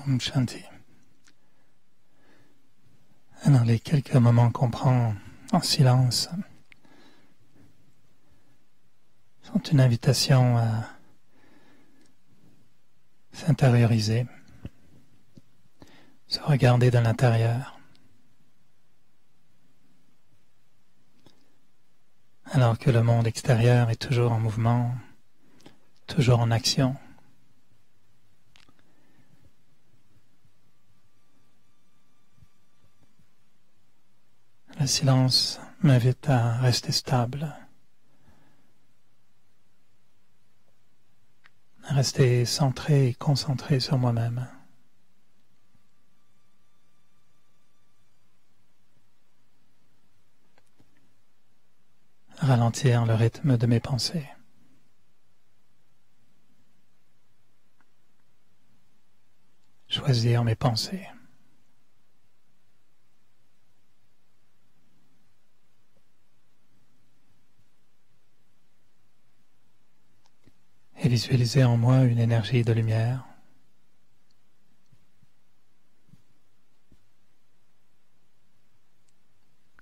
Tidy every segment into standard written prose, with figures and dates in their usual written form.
Om Shanti. Alors les quelques moments qu'on prend en silence sont une invitation à s'intérioriser, se regarder de l'intérieur, alors que le monde extérieur est toujours en mouvement, toujours en action. Le silence m'invite à rester stable, à rester centré et concentré sur moi-même. Ralentir le rythme de mes pensées. Choisir mes pensées. Et visualiser en moi une énergie de lumière.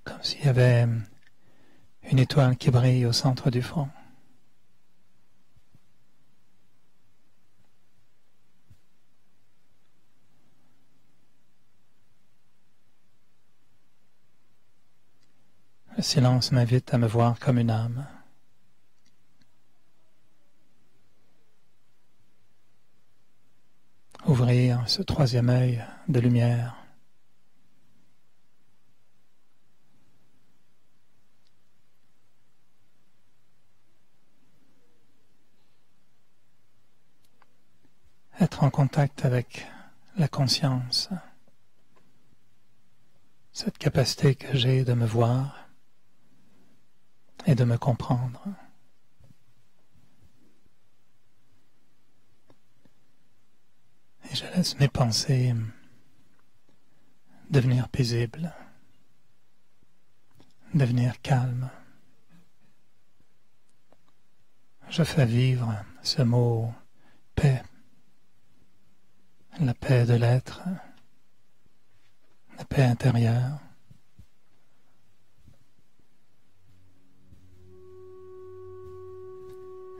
Comme s'il y avait une étoile qui brille au centre du front. Le silence m'invite à me voir comme une âme. Ouvrir ce troisième œil de lumière. Être en contact avec la conscience, cette capacité que j'ai de me voir et de me comprendre. Et je laisse mes pensées devenir paisibles, devenir calmes. Je fais vivre ce mot paix, la paix de l'être, la paix intérieure.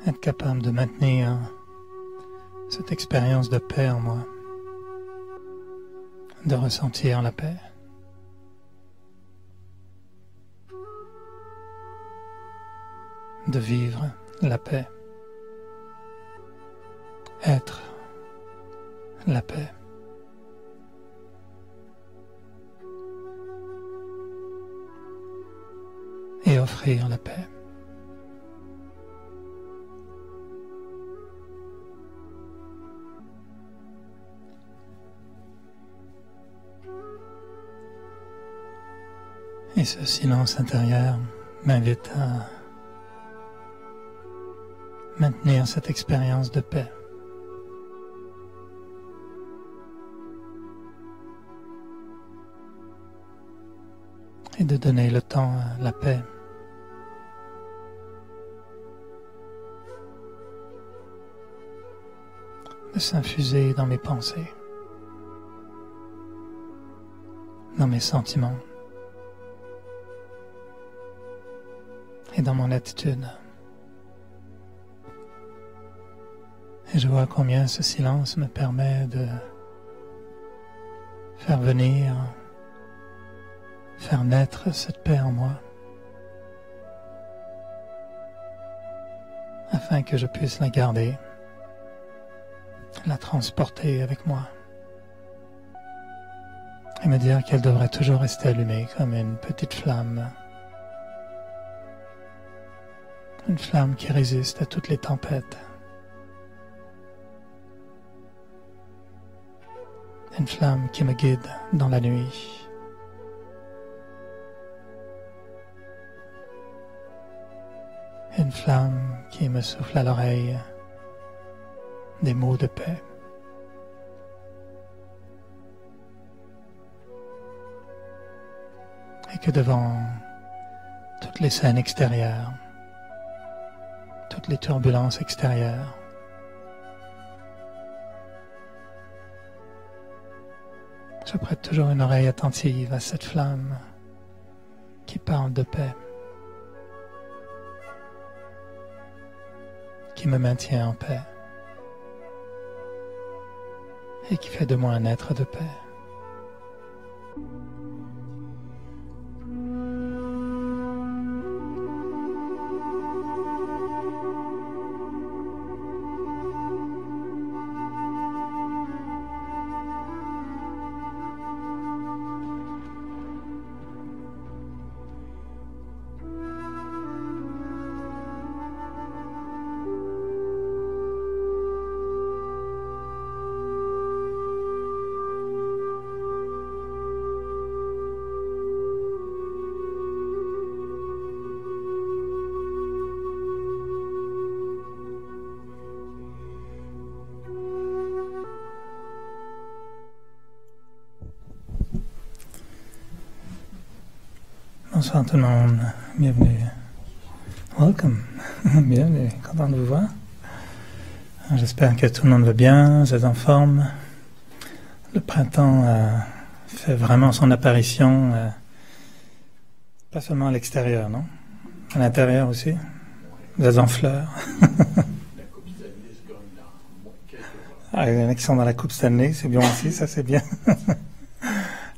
Être capable de maintenir cette expérience de paix en moi, de ressentir la paix. De vivre la paix. Être la paix. Et offrir la paix. Et ce silence intérieur m'invite à maintenir cette expérience de paix. Et de donner le temps à la paix. De s'infuser dans mes pensées, dans mes sentiments et dans mon attitude. Et je vois combien ce silence me permet de faire venir, faire naître cette paix en moi, afin que je puisse la garder, la transporter avec moi, et me dire qu'elle devrait toujours rester allumée comme une petite flamme, une flamme qui résiste à toutes les tempêtes, une flamme qui me guide dans la nuit. Une flamme qui me souffle à l'oreille des mots de paix. Et que devant toutes les scènes extérieures, toutes les turbulences extérieures, Je prête toujours une oreille attentive à cette flamme qui parle de paix, qui me maintient en paix et qui fait de moi un être de paix. Bonsoir tout le monde, bienvenue. Welcome, bienvenue, content de vous voir. J'espère que tout le monde va bien, vous êtes en forme. Le printemps fait vraiment son apparition, pas seulement à l'extérieur, non? À l'intérieur aussi. Vous êtes en fleurs. Ah, il y en a qui sont dans la coupe Stanley, c'est bien aussi, ça c'est bien.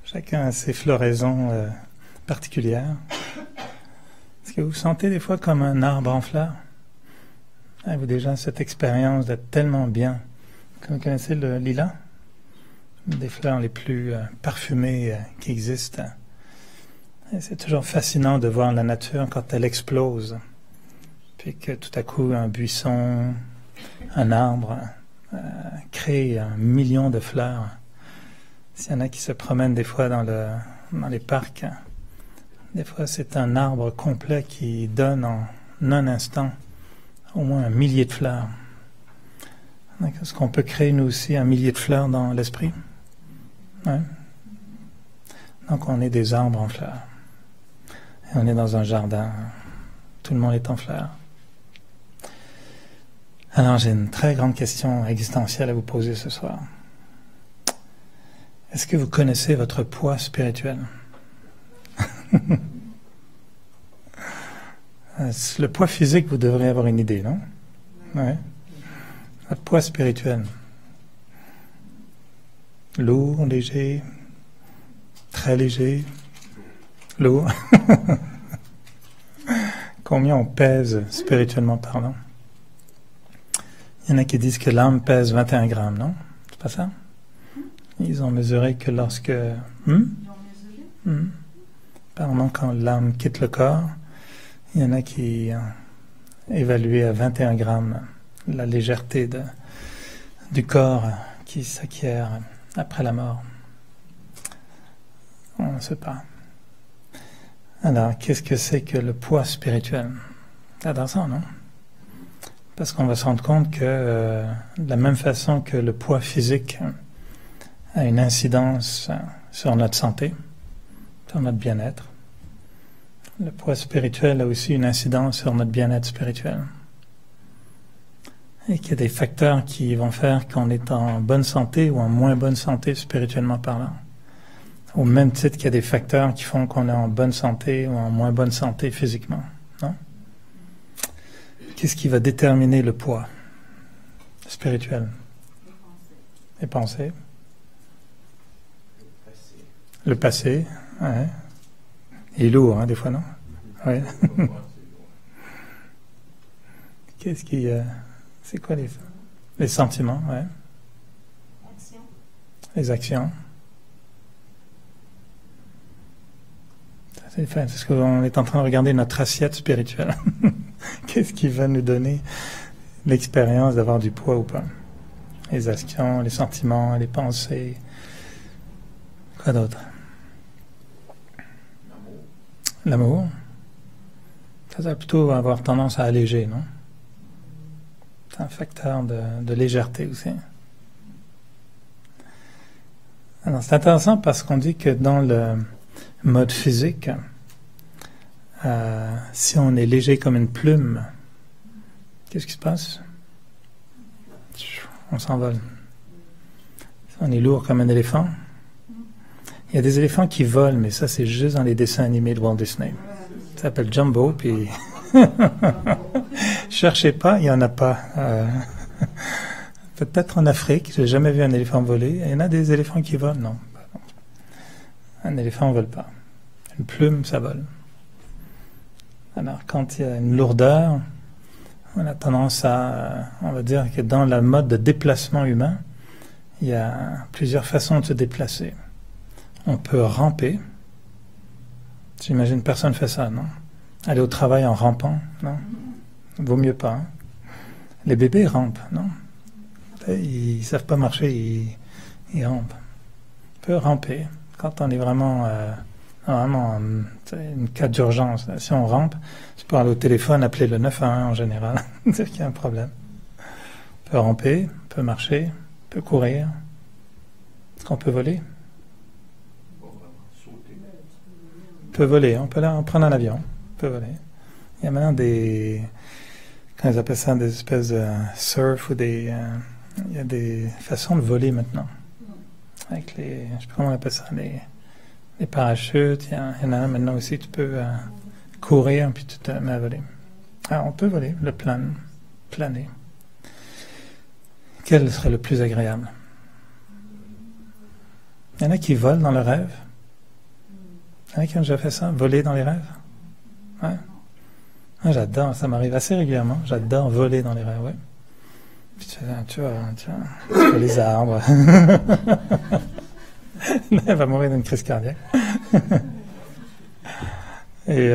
Chacun a ses floraisons particulière. Est-ce que vous vous sentez des fois comme un arbre en fleurs? Avez-vous déjà cette expérience d'être tellement bien? Vous connaissez le lilas? Une des fleurs les plus parfumées qui existent. Et c'est toujours fascinant de voir la nature quand elle explose. Puis que tout à coup, un buisson, un arbre crée 1 million de fleurs. S'il y en a qui se promènent des fois dans les parcs, des fois, c'est un arbre complet qui donne en un instant au moins 1 millier de fleurs. Est-ce qu'on peut créer, nous aussi, 1 millier de fleurs dans l'esprit? Ouais. Donc, on est des arbres en fleurs. Et on est dans un jardin. Tout le monde est en fleurs. Alors, j'ai une très grande question existentielle à vous poser ce soir. Est-ce que vous connaissez votre poids spirituel? Le poids physique, vous devrez avoir une idée, non? Ouais. Votre poids spirituel. Lourd, léger, très léger, lourd. Combien on pèse spirituellement parlant? Il y en a qui disent que l'âme pèse 21 grammes, non? C'est pas ça? Ils ont mesuré que lorsque... Apparemment, quand l'âme quitte le corps, il y en a qui ont évalué à 21 grammes la légèreté du corps qui s'acquiert après la mort. On ne sait pas. Alors, qu'est-ce que c'est que le poids spirituel? C'est intéressant, non? Parce qu'on va se rendre compte que de la même façon que le poids physique a une incidence sur notre santé, sur notre bien-être, le poids spirituel a aussi une incidence sur notre bien-être spirituel. Et qu'il y a des facteurs qui vont faire qu'on est en bonne santé ou en moins bonne santé spirituellement parlant. Au même titre qu'il y a des facteurs qui font qu'on est en bonne santé ou en moins bonne santé physiquement. Non? Qu'est-ce qui va déterminer le poids spirituel? Les pensées. Le passé, ouais. Il est lourd, hein, des fois, non? Ouais. Qu'est-ce qui... c'est quoi les sentiments, ouais. Action. Les actions. C'est parce qu'on est en train de regarder notre assiette spirituelle. Qu'est-ce qui va nous donner l'expérience d'avoir du poids ou pas? Les actions, les sentiments, les pensées. Quoi d'autre? L'amour. Ça va plutôt avoir tendance à alléger, non? C'est un facteur de légèreté aussi. Alors, c'est intéressant parce qu'on dit que dans le mode physique, si on est léger comme une plume, qu'est-ce qui se passe? On s'envole. Si on est lourd comme un éléphant, Il y a des éléphants qui volent, mais ça, c'est juste dans les dessins animés de Walt Disney. Ça s'appelle Jumbo, puis... Cherchez pas, il n'y en a pas. Peut-être en Afrique, j'ai jamais vu un éléphant voler. Il y en a des éléphants qui volent, non. Un éléphant ne vole pas. Une plume, ça vole. Alors, quand il y a une lourdeur, on a tendance à... on va dire que dans le mode de déplacement humain, il y a plusieurs façons de se déplacer. On peut ramper. J'imagine personne ne fait ça, non? Aller au travail en rampant, non? Vaut mieux pas. Hein? Les bébés rampent, non? Ils ne savent pas marcher, ils rampent. On peut ramper. Quand on est vraiment une cas d'urgence, si on rampe, c'est pour aller au téléphone, appeler le 911 en général. C'est qu'il y a un problème. On peut ramper, on peut marcher, on peut courir. Est-ce qu'on peut voler? On peut voler, on peut prendre un avion, on peut voler. Il y a maintenant quand ils appellent ça des espèces de surf ou il y a des façons de voler maintenant. Avec je sais pas comment on appelle ça, les parachutes. Il y en a un maintenant aussi, tu peux courir puis tu te mets à voler. Alors on peut voler, planer. Quel serait le plus agréable? Il y en a qui volent dans le rêve. Il y en a qui ont déjà fait ça, voler dans les rêves. Ouais. Ah, j'adore, ça m'arrive assez régulièrement. J'adore voler dans les rêves, oui. Puis tu vois les arbres. Elle va mourir d'une crise cardiaque. Et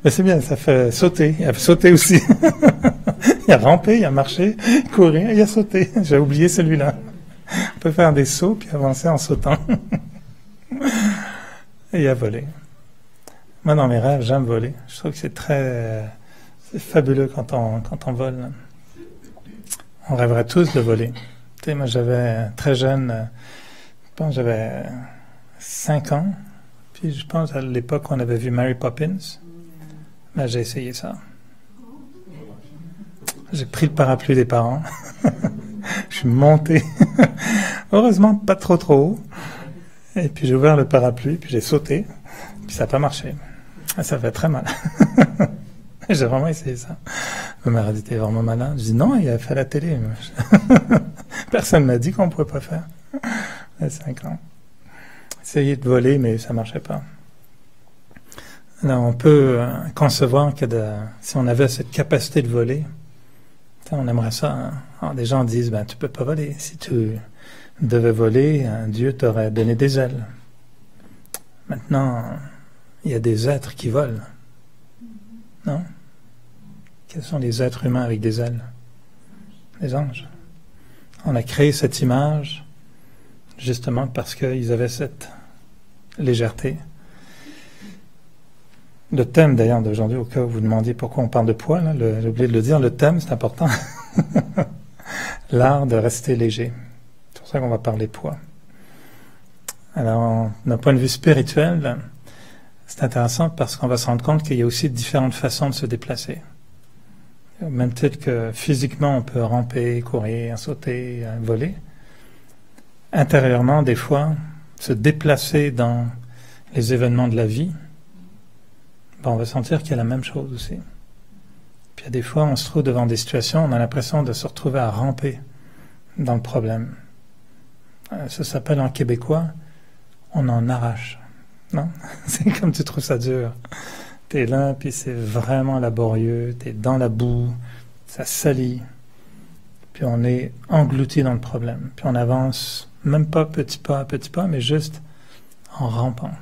mais c'est bien, ça fait sauter. Il a sauté aussi. Il a rampé, il a marché, courir, il a sauté. J'ai oublié celui-là. On peut faire des sauts puis avancer en sautant. Et il a volé. Moi, dans mes rêves, j'aime voler. Je trouve que c'est fabuleux quand on vole. On rêverait tous de voler. Tu sais, moi, j'avais très jeune, je pense que j'avais 5 ans. Puis je pense à l'époque où on avait vu Mary Poppins. Ben, j'ai essayé ça. J'ai pris le parapluie des parents. Je suis monté. Heureusement, pas trop haut. Et puis j'ai ouvert le parapluie, puis j'ai sauté. Puis ça n'a pas marché. Ça fait très mal. J'ai vraiment essayé ça. Ma mère a dit, t'es vraiment malin. Je dis, non, il a fait la télé. Personne ne m'a dit qu'on ne pouvait pas faire. À 5 ans. Essayé de voler, mais ça ne marchait pas. Alors, on peut concevoir que si on avait cette capacité de voler, on aimerait ça. Hein? Alors, des gens disent, tu ne peux pas voler. Si tu devais voler, Dieu t'aurait donné des ailes. Maintenant, il y a des êtres qui volent. Non? Quels sont les êtres humains avec des ailes? Les anges. On a créé cette image justement parce qu'ils avaient cette légèreté. Le thème d'ailleurs d'aujourd'hui, au cas où vous demandiez pourquoi on parle de poids, j'ai oublié de le dire, le thème c'est important. L'art de rester léger. C'est pour ça qu'on va parler poids. Alors, d'un point de vue spirituel, c'est intéressant parce qu'on va se rendre compte qu'il y a aussi différentes façons de se déplacer. Au même titre que physiquement, on peut ramper, courir, sauter, voler. Intérieurement, des fois, se déplacer dans les événements de la vie, on va sentir qu'il y a la même chose aussi. Puis il y a des fois, on se trouve devant des situations, on a l'impression de se retrouver à ramper dans le problème. Ça s'appelle en québécois, on en arrache. Non? C'est comme tu trouves ça dur. T'es là, puis c'est vraiment laborieux, t'es dans la boue, ça salit, puis on est englouti dans le problème. Puis on avance, même pas petit pas, mais juste en rampant.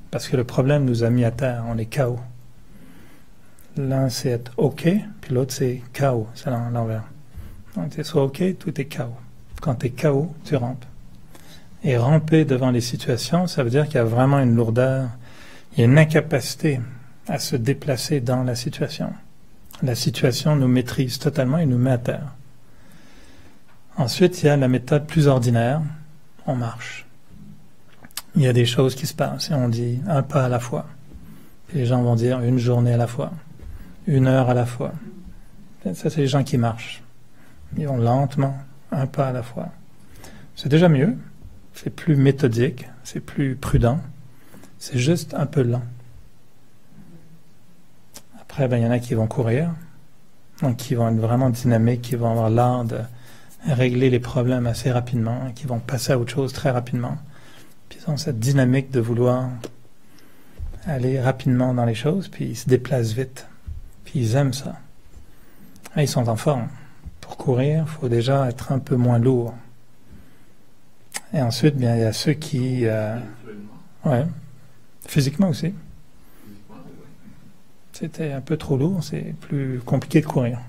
Parce que le problème nous a mis à terre, on est KO. L'un c'est être OK, puis l'autre c'est KO, c'est l'envers. Donc tu es soit OK, tout est KO. Quand tu es KO, tu rampes. Et ramper devant les situations, ça veut dire qu'il y a vraiment une lourdeur, il y a une incapacité à se déplacer dans la situation. La situation nous maîtrise totalement et nous met à terre. Ensuite, il y a la méthode plus ordinaire, on marche. Il y a des choses qui se passent et on dit un pas à la fois. Et les gens vont dire une journée à la fois, 1 heure à la fois. Ça, c'est les gens qui marchent. Ils vont lentement, un pas à la fois. C'est déjà mieux, c'est plus méthodique, c'est plus prudent, c'est juste un peu lent. Après, il y en a qui vont courir, donc qui vont être vraiment dynamiques, qui vont avoir l'art de régler les problèmes assez rapidement, qui vont passer à autre chose très rapidement. Puis ils ont cette dynamique de vouloir aller rapidement dans les choses, puis ils se déplacent vite. Puis ils aiment ça. Et ils sont en forme. Pour courir, il faut déjà être un peu moins lourd. Et ensuite, bien, il y a ceux qui... ouais, physiquement aussi. C'était un peu trop lourd, c'est plus compliqué de courir.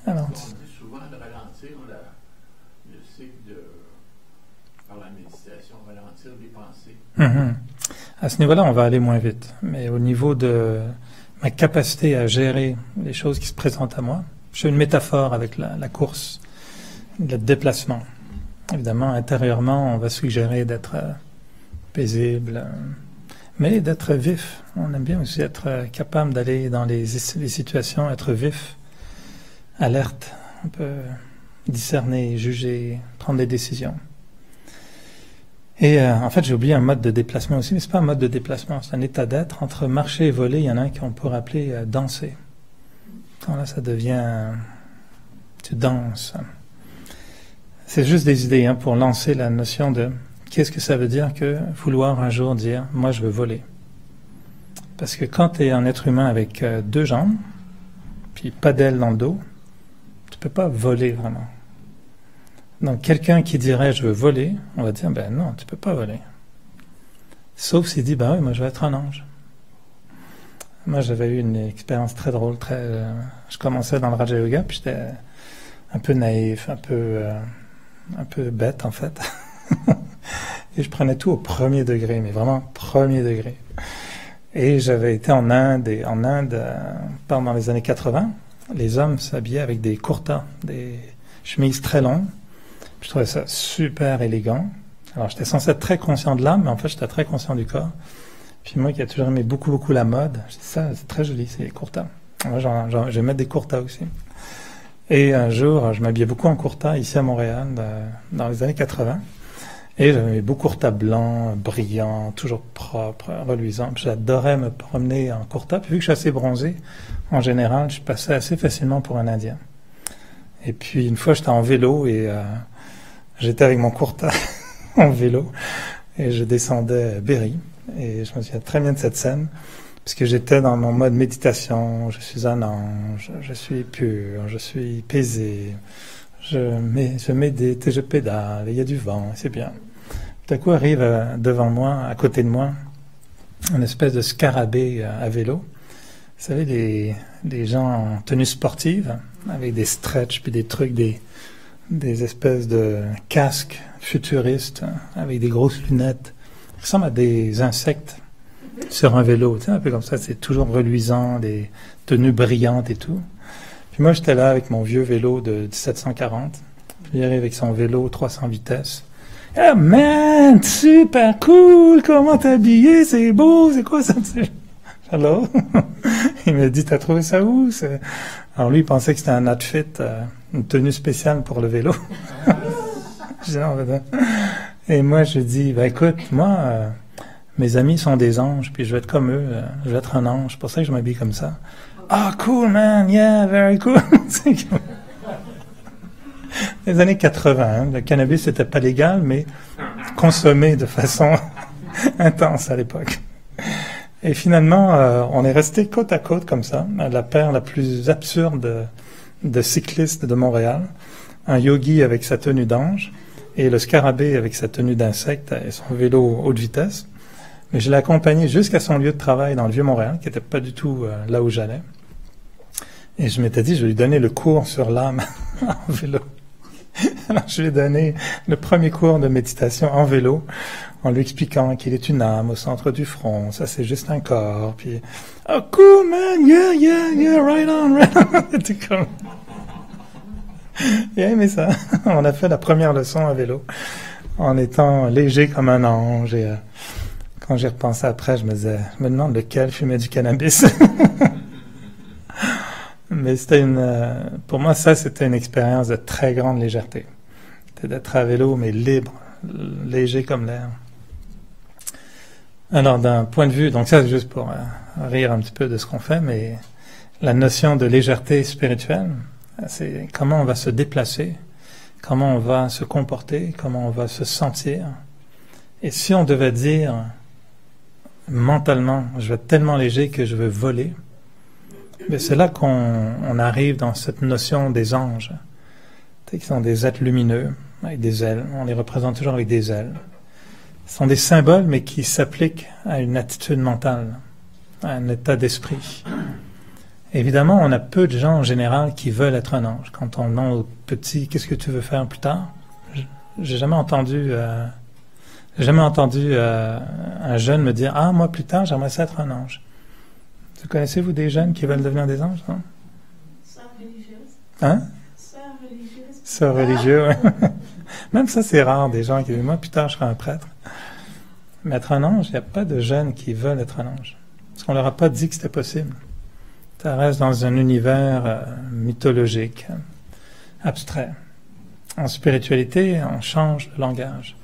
Alors, on dit souvent de ralentir le cycle par la méditation, ralentir les pensées. À ce niveau-là, on va aller moins vite. Mais au niveau de ma capacité à gérer les choses qui se présentent à moi, je fais une métaphore avec la course, le déplacement. Évidemment, intérieurement, on va suggérer d'être paisible, mais d'être vif. On aime bien aussi être capable d'aller dans les situations, être vif, alerte, on peut discerner, juger, prendre des décisions. Et en fait, j'ai oublié un mode de déplacement aussi, mais c'est pas un mode de déplacement, c'est un état d'être. Entre marcher et voler, il y en a un qu'on pourrait appeler danser. Quand là, ça devient... tu danses. C'est juste des idées hein, pour lancer la notion de qu'est-ce que ça veut dire que vouloir un jour dire « moi, je veux voler ». Parce que quand tu es un être humain avec deux jambes, puis pas d'ailes dans le dos, tu peux pas voler vraiment. Donc quelqu'un qui dirait « je veux voler », on va dire « ben non, tu peux pas voler ». Sauf s'il dit « ben oui, moi je veux être un ange ». Moi j'avais eu une expérience très drôle, je commençais dans le Raja Yoga, puis j'étais un peu naïf, un peu bête en fait. Et je prenais tout au premier degré, mais vraiment premier degré. Et j'avais été en Inde, pendant les années 80, les hommes s'habillaient avec des kurtas, des chemises très longues. Je trouvais ça super élégant. Alors j'étais censé être très conscient de l'âme, mais en fait j'étais très conscient du corps. Puis moi qui ai toujours aimé beaucoup la mode, je dis ça c'est très joli, c'est les kurtas. Moi je vais mettre des kurtas aussi. Et un jour, je m'habillais beaucoup en kurta ici à Montréal, dans les années 80. Et j'avais beaucoup de kurta blanc, brillant, toujours propre, reluisant. Puis j'adorais me promener en kurta. Puis vu que je suis assez bronzé, en général, je passais assez facilement pour un Indien. Et puis une fois, j'étais en vélo et j'étais avec mon kurta en vélo. Et je descendais Berry. Et je me souviens très bien de cette scène. Puisque j'étais dans mon mode méditation, je suis un ange, je suis pur, je suis paisé, je médite et je pédale, il y a du vent, c'est bien. Tout à coup arrive devant moi, à côté de moi, une espèce de scarabée à vélo. Vous savez, des gens en tenue sportive, avec des stretch, puis des trucs, des espèces de casques futuristes, avec des grosses lunettes. Ça ressemble à des insectes. Sur un vélo, tu sais, un peu comme ça, c'est toujours reluisant, des tenues brillantes et tout. Puis moi, j'étais là avec mon vieux vélo de 1740. Puis il arrive avec son vélo 300 vitesses. « Ah man, super cool, comment t'es habillé, c'est beau, c'est quoi ça? » Alors, il me dit « T'as trouvé ça où? » Alors lui, il pensait que c'était un outfit, une tenue spéciale pour le vélo. Je dis, non, et moi, je dis « Ben écoute, moi... mes amis sont des anges, puis je vais être comme eux, je vais être un ange, c'est pour ça que je m'habille comme ça. Ah, cool, man, yeah, very cool. Les années 80, hein, le cannabis n'était pas légal, mais consommé de façon intense à l'époque. Et finalement, on est resté côte à côte comme ça, la paire la plus absurde de cyclistes de Montréal, un yogi avec sa tenue d'ange, et le scarabée avec sa tenue d'insecte et son vélo haute vitesse. Mais je l'ai accompagné jusqu'à son lieu de travail dans le Vieux-Montréal, qui n'était pas du tout là où j'allais. Et je m'étais dit, je vais lui donner le cours sur l'âme en vélo. Alors je lui ai donné le premier cours de méditation en vélo, en lui expliquant qu'il est une âme au centre du front, ça c'est juste un corps, puis « Oh cool man, yeah, right on. » C'était comme... Il a aimé ça. On a fait la première leçon à vélo, en étant léger comme un ange, et... quand j'y repensais après, je me demande lequel fumait du cannabis. Mais c'était pour moi, ça, c'était une expérience de très grande légèreté. C'était d'être à vélo, mais libre, léger comme l'air. Alors, d'un point de vue, donc ça c'est juste pour rire un petit peu de ce qu'on fait, mais la notion de légèreté spirituelle, c'est comment on va se déplacer, comment on va se comporter, comment on va se sentir. Et si on devait dire mentalement, je vais être tellement léger que je veux voler, mais c'est là qu'on arrive dans cette notion des anges, qui sont des êtres lumineux, avec des ailes. On les représente toujours avec des ailes. Ce sont des symboles, mais qui s'appliquent à une attitude mentale, à un état d'esprit. Évidemment, on a peu de gens en général qui veulent être un ange. Quand on demande aux petits, qu'est-ce que tu veux faire plus tard? J'ai jamais entendu un jeune me dire, ah, moi plus tard, j'aimerais ça être un ange. Vous connaissez-vous des jeunes qui veulent devenir des anges, non? Sœur religieuse. Hein? Sœur religieuse. Sœur religieux, oui. Même ça, c'est rare, des gens qui disent, moi plus tard, je serai un prêtre. Mais être un ange, il n'y a pas de jeunes qui veulent être un ange. Parce qu'on leur a pas dit que c'était possible. Ça reste dans un univers mythologique, abstrait. En spiritualité, on change de langage.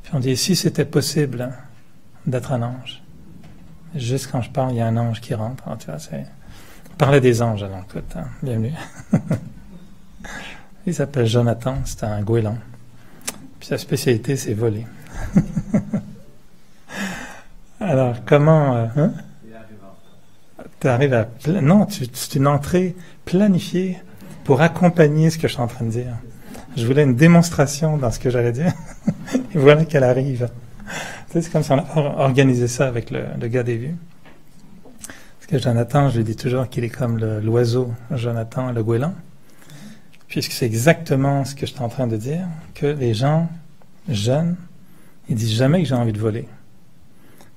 Puis on dit, si c'était possible d'être un ange. Juste quand je parle, il y a un ange qui rentre. Alors, tu vois, on parlait des anges, alors écoute, hein, bienvenue. Il s'appelle Jonathan, c'est un goéland. Puis sa spécialité, c'est voler. Alors, comment... tu arrives à... Non, c'est une entrée planifiée pour accompagner ce que je suis en train de dire. Je voulais une démonstration dans ce que j'allais dire. Et voilà qu'elle arrive. Tu sais, c'est comme si on avait organisé ça avec le gars des vues. Parce que Jonathan, je lui dis toujours qu'il est comme l'oiseau, Jonathan, le goéland. Puisque c'est exactement ce que je suis en train de dire, que les gens jeunes, ils disent jamais que j'ai envie de voler.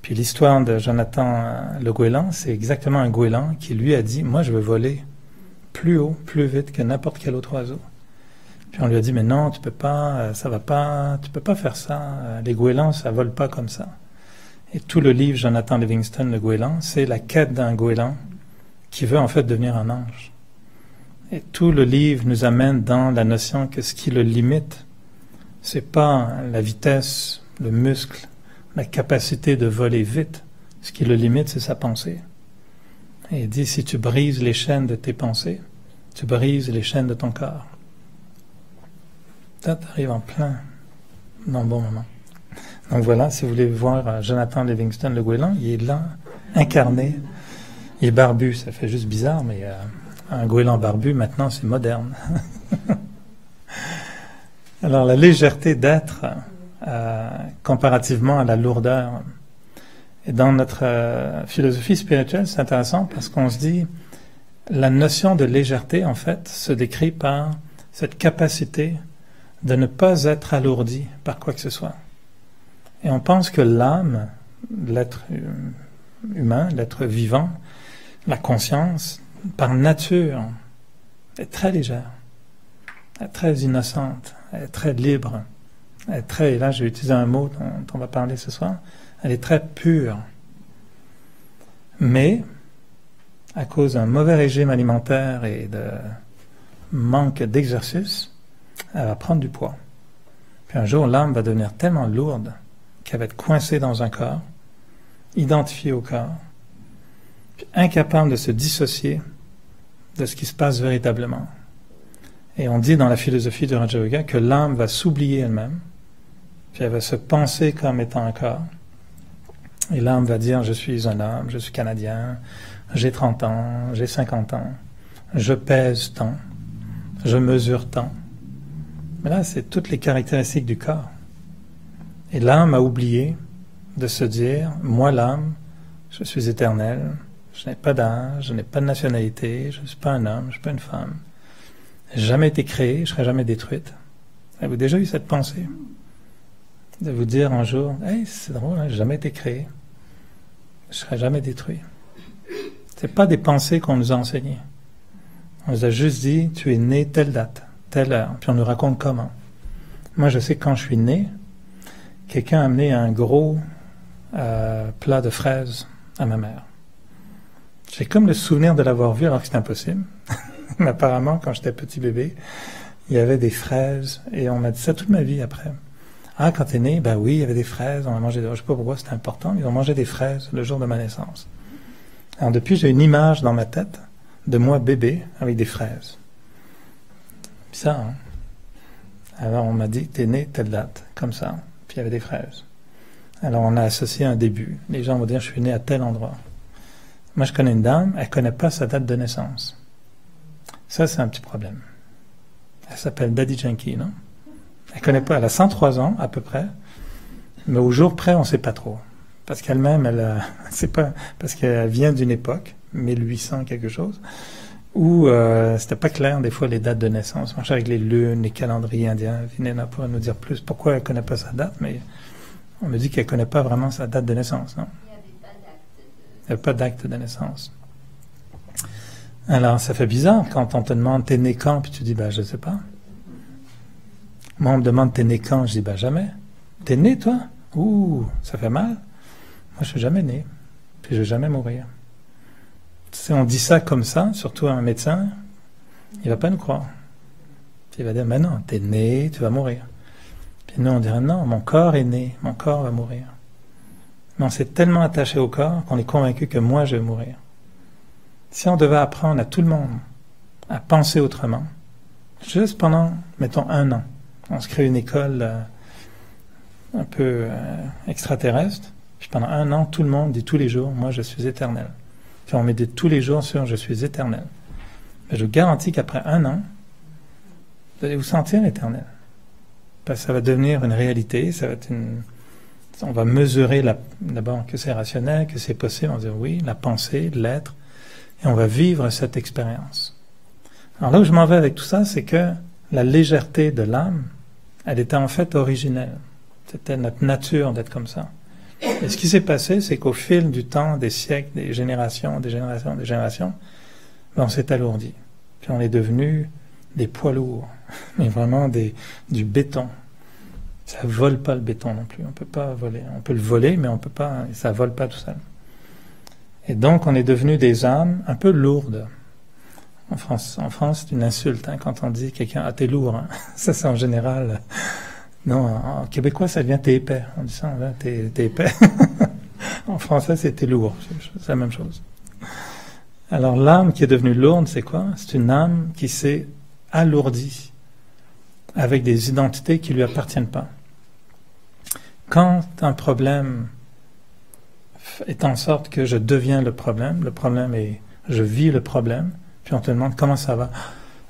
Puis l'histoire de Jonathan le goéland, c'est exactement un goéland qui lui a dit, moi je veux voler plus haut, plus vite que n'importe quel autre oiseau. Puis on lui a dit, mais non, tu peux pas, ça va pas, tu peux pas faire ça. Les goélands, ça vole pas comme ça. Et tout le livre Jonathan Livingston, le goéland, c'est la quête d'un goéland qui veut en fait devenir un ange. Et tout le livre nous amène dans la notion que ce qui le limite, c'est pas la vitesse, le muscle, la capacité de voler vite. Ce qui le limite, c'est sa pensée. Et il dit, si tu brises les chaînes de tes pensées, tu brises les chaînes de ton corps. Ça t'arrive en plein dans le bon moment. Donc voilà, si vous voulez voir Jonathan Livingston, le goéland, il est là, incarné. Il est barbu, ça fait juste bizarre, mais un goéland barbu, maintenant, c'est moderne. Alors, la légèreté d'être, comparativement à la lourdeur. Et dans notre philosophie spirituelle, c'est intéressant parce qu'on se dit, la notion de légèreté, en fait, se décrit par cette capacité de ne pas être alourdi par quoi que ce soit. Et on pense que l'âme, l'être humain, l'être vivant, la conscience, par nature, est très légère, est très innocente, est très libre, est très, et là j'ai utilisé un mot dont on va parler ce soir, elle est très pure. Mais, à cause d'un mauvais régime alimentaire et de manque d'exercice, elle va prendre du poids. Puis un jour, l'âme va devenir tellement lourde qu'elle va être coincée dans un corps, identifiée au corps, puis incapable de se dissocier de ce qui se passe véritablement. Et on dit dans la philosophie du Raja Yoga que l'âme va s'oublier elle-même, puis elle va se penser comme étant un corps. Et l'âme va dire, je suis un homme, je suis canadien, j'ai 30 ans, j'ai 50 ans, je pèse tant, je mesure tant. Mais là, c'est toutes les caractéristiques du corps. Et l'âme a oublié de se dire, moi l'âme, je suis éternel, je n'ai pas d'âge, je n'ai pas de nationalité, je ne suis pas un homme, je ne suis pas une femme. Je n'ai jamais été créée, je ne serai jamais détruite. Avez-vous déjà eu cette pensée? De vous dire un jour, hey, c'est drôle, je n'ai jamais été créé, je ne serai jamais détruit. Ce n'est pas des pensées qu'on nous a enseignées. On nous a juste dit, tu es né telle date, telle heure, puis on nous raconte comment. Moi, je sais que quand je suis né, quelqu'un a amené un gros plat de fraises à ma mère. J'ai comme le souvenir de l'avoir vu alors que c'était impossible. Mais apparemment, quand j'étais petit bébé, il y avait des fraises et on m'a dit ça toute ma vie après. Ah, quand t'es né, ben oui, il y avait des fraises, on a mangé, je sais pas pourquoi c'était important, mais ils ont mangé des fraises le jour de ma naissance. Alors depuis, j'ai une image dans ma tête de moi bébé avec des fraises. Bizarre, hein? Alors on m'a dit, t'es né telle date, comme ça, puis il y avait des fraises. Alors on a associé un début. Les gens vont dire, je suis né à tel endroit. Moi, je connais une dame, elle connaît pas sa date de naissance. Ça, c'est un petit problème. Elle s'appelle Daddy Yankee, non? Elle connaît pas, elle a 103 ans, à peu près, mais au jour près, on sait pas trop. Parce qu'elle-même, c'est pas, parce qu'elle vient d'une époque, 1800 quelque chose, où c'était pas clair, des fois, les dates de naissance. On marchait avec les lunes, les calendriers indiens. Vinena pourrait nous dire plus pourquoi elle connaît pas sa date, mais on me dit qu'elle connaît pas vraiment sa date de naissance, non? Il n'y a pas d'acte de naissance. Alors, ça fait bizarre quand on te demande t'es né quand, puis tu dis je sais pas. Moi, on me demande t'es né quand, je dis jamais. T'es né toi? Ouh, ça fait mal. Moi, je suis jamais né, puis je vais jamais mourir. Si on dit ça comme ça, surtout à un médecin, il va pas nous croire. Il va dire mais non, t'es né, tu vas mourir. Puis nous, on dirait non, mon corps est né, mon corps va mourir. Mais on s'est tellement attaché au corps qu'on est convaincu que moi, je vais mourir. Si on devait apprendre à tout le monde à penser autrement, juste pendant, mettons, 1 an, on se crée une école un peu extraterrestre, puis pendant 1 an, tout le monde dit tous les jours, moi, je suis éternel. Puis on met tous les jours sur je suis éternel. Mais je vous garantis qu'après 1 an, vous allez vous sentir éternel. Parce que ça va devenir une réalité, ça va être on va mesurer d'abord que c'est rationnel, que c'est possible, on va dire oui, la pensée, l'être, et on va vivre cette expérience. Alors là où je m'en vais avec tout ça, c'est que la légèreté de l'âme, elle était en fait originelle. C'était notre nature d'être comme ça. Et ce qui s'est passé, c'est qu'au fil du temps, des siècles, des générations, on s'est alourdi. Puis on est devenu des poids lourds, mais vraiment du béton. Ça vole pas le béton non plus. On peut pas voler. On peut le voler, mais on peut pas. Ça vole pas tout seul. Et donc, on est devenu des âmes un peu lourdes. En France, c'est une insulte quand on dit quelqu'un « Ah, t'es lourd hein. ». Ça, c'est en général. Non, en québécois, ça devient « t'es épais ». On dit ça, là, t'es épais. En français, c'est « t'es lourd ». C'est la même chose. Alors, l'âme qui est devenue lourde, c'est quoi? C'est une âme qui s'est alourdie avec des identités qui lui appartiennent pas. Quand un problème est en sorte que je deviens le problème est, je vis le problème, puis on te demande comment ça va.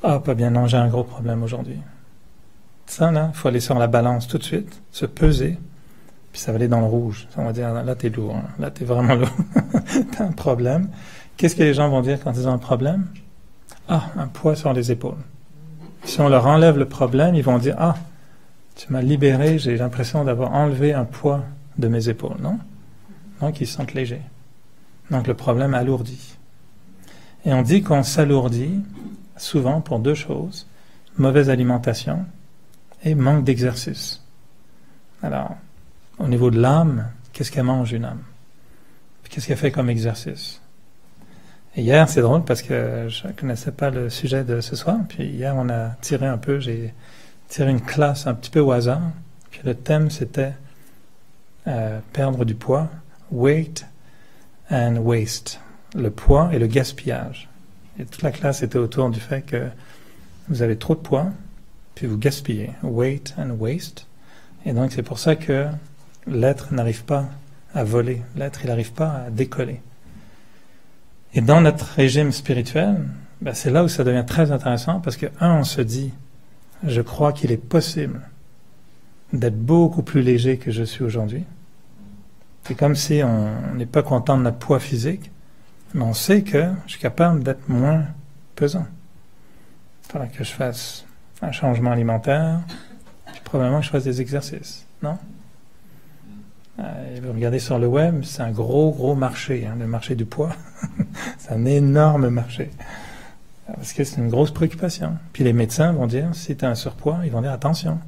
Ah, pas bien, non, j'ai un gros problème aujourd'hui. Ça, là, il faut aller sur la balance tout de suite, se peser, puis ça va aller dans le rouge. On va dire, là, t'es lourd, hein. Là, t'es vraiment lourd. T'as un problème. Qu'est-ce que les gens vont dire quand ils ont un problème? Ah, un poids sur les épaules. Si on leur enlève le problème, ils vont dire « Ah, tu m'as libéré, j'ai l'impression d'avoir enlevé un poids de mes épaules. » Non? Donc, ils se sentent légers. Donc, le problème alourdit. Et on dit qu'on s'alourdit souvent pour 2 choses. Mauvaise alimentation et manque d'exercice. Alors, au niveau de l'âme, qu'est-ce qu'elle mange une âme? Qu'est-ce qu'elle fait comme exercice? Et hier, c'est drôle parce que je ne connaissais pas le sujet de ce soir. Puis hier, on a tiré un peu, j'ai tiré une classe un petit peu au hasard. Puis le thème, c'était perdre du poids, weight and waste. Le poids et le gaspillage. Et toute la classe était autour du fait que vous avez trop de poids, puis vous gaspillez. Weight and waste. Et donc, c'est pour ça que l'être n'arrive pas à voler. L'être, il n'arrive pas à décoller. Et dans notre régime spirituel, c'est là où ça devient très intéressant parce que, on se dit, je crois qu'il est possible d'être beaucoup plus léger que je suis aujourd'hui. C'est comme si on n'est pas content de notre poids physique, mais on sait que je suis capable d'être moins pesant. Il faudra que je fasse un changement alimentaire, puis probablement que je fasse des exercices, non? Vous regardez sur le web, c'est un gros marché, le marché du poids. C'est un énorme marché. Parce que c'est une grosse préoccupation. Puis les médecins vont dire, si tu as un surpoids, ils vont dire attention.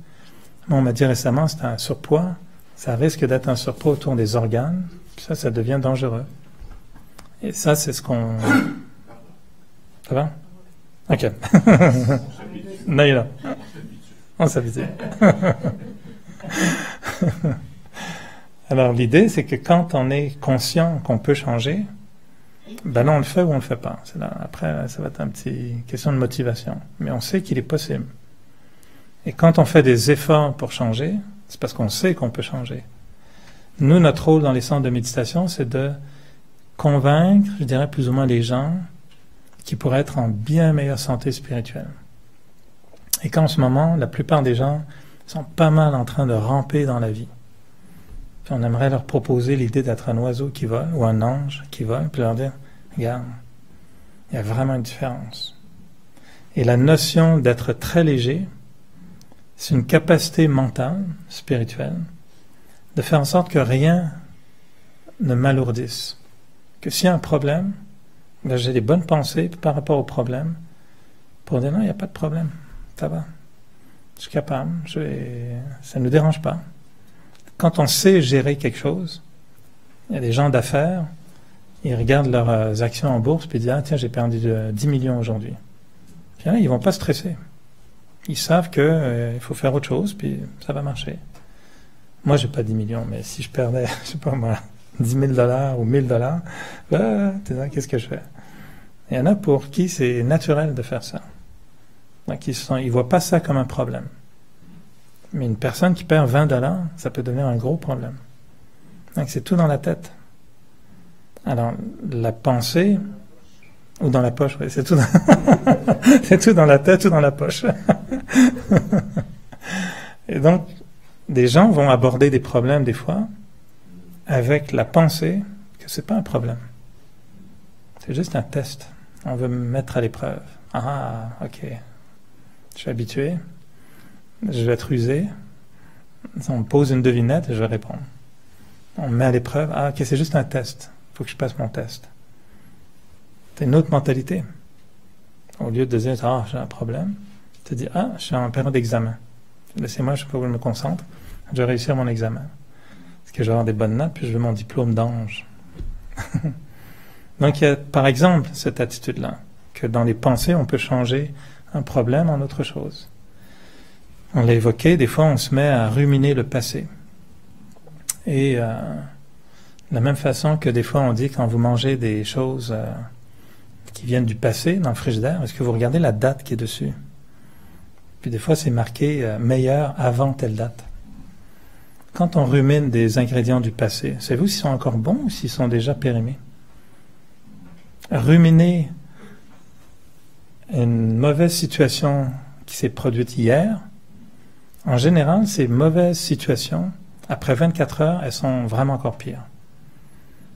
Moi, on m'a dit récemment, si tu as un surpoids, ça risque d'être un surpoids autour des organes. Puis ça devient dangereux. Et ça, c'est ce qu'on... Ça va? Ok. Naïla. On s'habitue. Alors l'idée, c'est que quand on est conscient qu'on peut changer, ben là on le fait ou on le fait pas. Après, ça va être une petite question de motivation. Mais on sait qu'il est possible. Et quand on fait des efforts pour changer, c'est parce qu'on sait qu'on peut changer. Nous, notre rôle dans les centres de méditation, c'est de convaincre, je dirais plus ou moins les gens, qui pourraient être en bien meilleure santé spirituelle. Et qu'en ce moment, la plupart des gens sont pas mal en train de ramper dans la vie. Puis on aimerait leur proposer l'idée d'être un oiseau qui vole ou un ange qui vole, puis leur dire, regarde, il y a vraiment une différence. Et la notion d'être très léger, c'est une capacité mentale, spirituelle, de faire en sorte que rien ne m'alourdisse. Que s'il y a un problème, ben j'ai des bonnes pensées par rapport au problème, pour dire non, il n'y a pas de problème, ça va. Je suis capable, ça ne nous dérange pas. Quand on sait gérer quelque chose, il y a des gens d'affaires, ils regardent leurs actions en bourse, puis ils disent, ah tiens, j'ai perdu 10 millions aujourd'hui. Puis là, ils ne vont pas stresser. Ils savent qu'il faut faire autre chose, puis ça va marcher. Moi, je n'ai pas 10 millions, mais si je perdais, je ne sais pas moi, 10 000 $ ou 1 000 $, qu'est-ce que je fais? Il y en a pour qui c'est naturel de faire ça. Donc, ils ne voient pas ça comme un problème. Mais une personne qui perd 20 $, ça peut devenir un gros problème. Donc, c'est tout dans la tête. Alors, la pensée, ou dans la poche, oui, c'est tout c'est tout dans la tête ou dans la poche. Et donc, des gens vont aborder des problèmes, des fois, avec la pensée que c'est pas un problème. C'est juste un test. On veut me mettre à l'épreuve. Ah, ok. Je suis habitué. Je vais être rusé. On me pose une devinette et je vais répondre. On me met à l'épreuve. Ah, ok, c'est juste un test. Il faut que je passe mon test. C'est une autre mentalité. Au lieu de dire, ah, j'ai un problème, tu te dis, ah, je suis en période d'examen. Laissez-moi, je peux me concentrer. Je vais réussir mon examen. Parce que je vais avoir des bonnes notes, puis je veux mon diplôme d'ange. Donc, il y a, par exemple, cette attitude-là, que dans les pensées, on peut changer un problème en autre chose. On l'a évoqué, des fois, on se met à ruminer le passé. Et de la même façon que des fois, on dit, quand vous mangez des choses qui viennent du passé, dans le frigidaire, est-ce que vous regardez la date qui est dessus? Puis des fois, c'est marqué meilleur avant telle date. Quand on rumine des ingrédients du passé, savez-vous s'ils sont encore bons ou s'ils sont déjà périmés? Ruminer une mauvaise situation qui s'est produite hier, en général, ces mauvaises situations, après 24 heures, elles sont vraiment encore pires.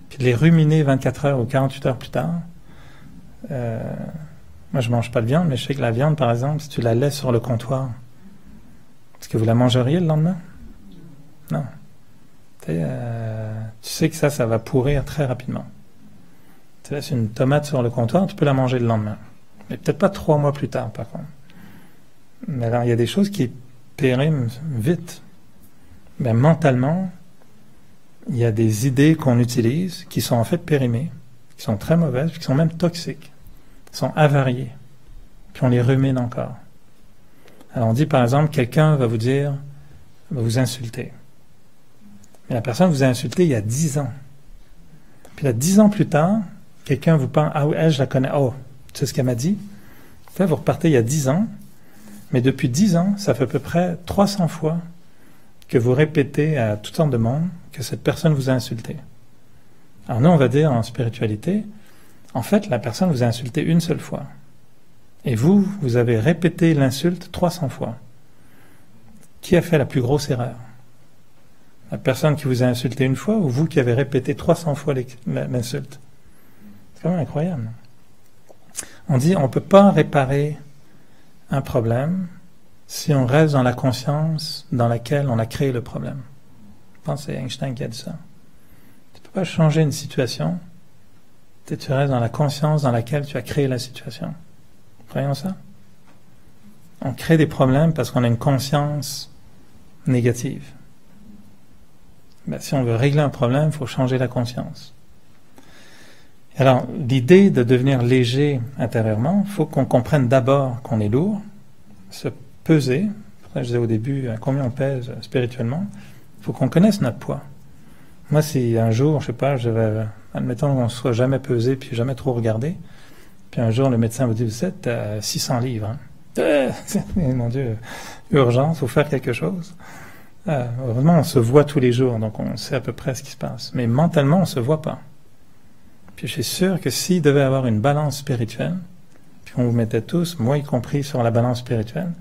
Puis de les ruminer 24 heures ou 48 heures plus tard, moi je mange pas de viande, mais je sais que la viande, par exemple, si tu la laisses sur le comptoir, est-ce que vous la mangeriez le lendemain? Non. Tu sais que ça va pourrir très rapidement. Tu laisses une tomate sur le comptoir, tu peux la manger le lendemain. Mais peut-être pas 3 mois plus tard, par contre. Mais alors, il y a des choses qui périment vite. Mais mentalement, il y a des idées qu'on utilise qui sont en fait périmées, qui sont très mauvaises, qui sont même toxiques, qui sont avariées. Puis on les rumine encore. Alors on dit par exemple, quelqu'un va vous dire, va vous insulter. Mais la personne vous a insulté il y a 10 ans. Puis là, 10 ans plus tard, quelqu'un vous parle, ah oui, elle, je la connais, oh, tu sais ce qu'elle m'a dit? Là, vous repartez il y a 10 ans, mais depuis 10 ans, ça fait à peu près 300 fois que vous répétez à toutes sortes de monde que cette personne vous a insulté. Alors nous, on va dire en spiritualité, en fait, la personne vous a insulté une seule fois. Et vous, vous avez répété l'insulte 300 fois. Qui a fait la plus grosse erreur? La personne qui vous a insulté une fois ou vous qui avez répété 300 fois l'insulte? C'est quand même incroyable. On dit on ne peut pas réparer un problème si on reste dans la conscience dans laquelle on a créé le problème. Je pense que c'est Einstein qui a dit ça. Tu ne peux pas changer une situation, tu restes dans la conscience dans laquelle tu as créé la situation. Croyons ça? On crée des problèmes parce qu'on a une conscience négative. Ben, si on veut régler un problème, il faut changer la conscience. Alors, l'idée de devenir léger intérieurement, il faut qu'on comprenne d'abord qu'on est lourd, se peser, Je disais au début, combien on pèse spirituellement. Il faut qu'on connaisse notre poids. Moi, si un jour, je sais pas, admettons qu'on ne soit jamais pesé puis jamais trop regardé, puis un jour le médecin vous dit, vous êtes à 600 livres. Mon Dieu, urgence, il faut faire quelque chose. Heureusement, on se voit tous les jours, donc on sait à peu près ce qui se passe. Mais mentalement, on ne se voit pas. Puis je suis sûr que s'il devait avoir une balance spirituelle, puis qu'on vous mettait tous, moi y compris, sur la balance spirituelle,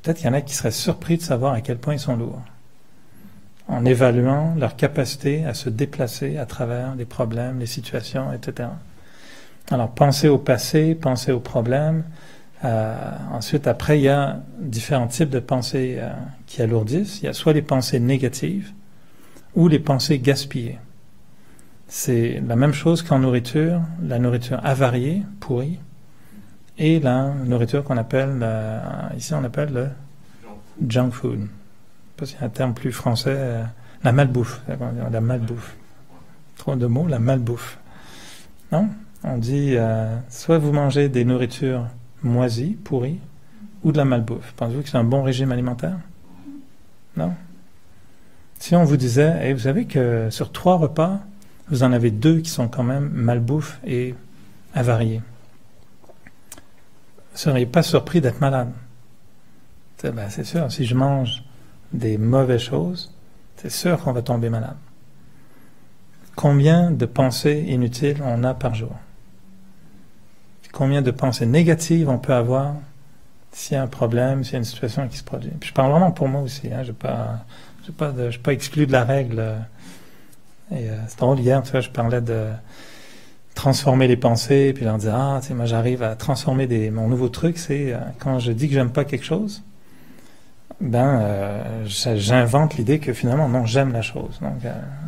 peut-être qu'il y en a qui seraient surpris de savoir à quel point ils sont lourds, en évaluant leur capacité à se déplacer à travers les problèmes, les situations, etc. Alors, pensez au passé, pensez aux problèmes. Ensuite, après, il y a différents types de pensées qui alourdissent. Il y a soit les pensées négatives ou les pensées gaspillées. C'est la même chose qu'en nourriture, la nourriture avariée, pourrie, et la nourriture qu'on appelle, ici on appelle le junk food. Je ne sais pas s'il y a un terme plus français, la malbouffe. La malbouffe. Trop de mots, la malbouffe. Non? On dit, soit vous mangez des nourritures moisies, pourries, ou de la malbouffe. Pensez-vous que c'est un bon régime alimentaire? Non? Si on vous disait, hey, vous savez que sur 3 repas, vous en avez 2 qui sont quand même malbouffe et avariés. Vous ne seriez pas surpris d'être malade. C'est sûr, si je mange des mauvaises choses, c'est sûr qu'on va tomber malade. Combien de pensées inutiles on a par jour? Combien de pensées négatives on peut avoir s'il y a un problème, s'il y a une situation qui se produit? Puis je parle vraiment pour moi aussi, hein, je ne suis pas exclu de la règle. Et c'est drôle, hier, tu vois, je parlais de transformer les pensées, puis leur dire, tu sais, moi j'arrive à transformer mon nouveau truc, c'est quand je dis que j'aime pas quelque chose, j'invente l'idée que finalement, non, j'aime la chose. Donc,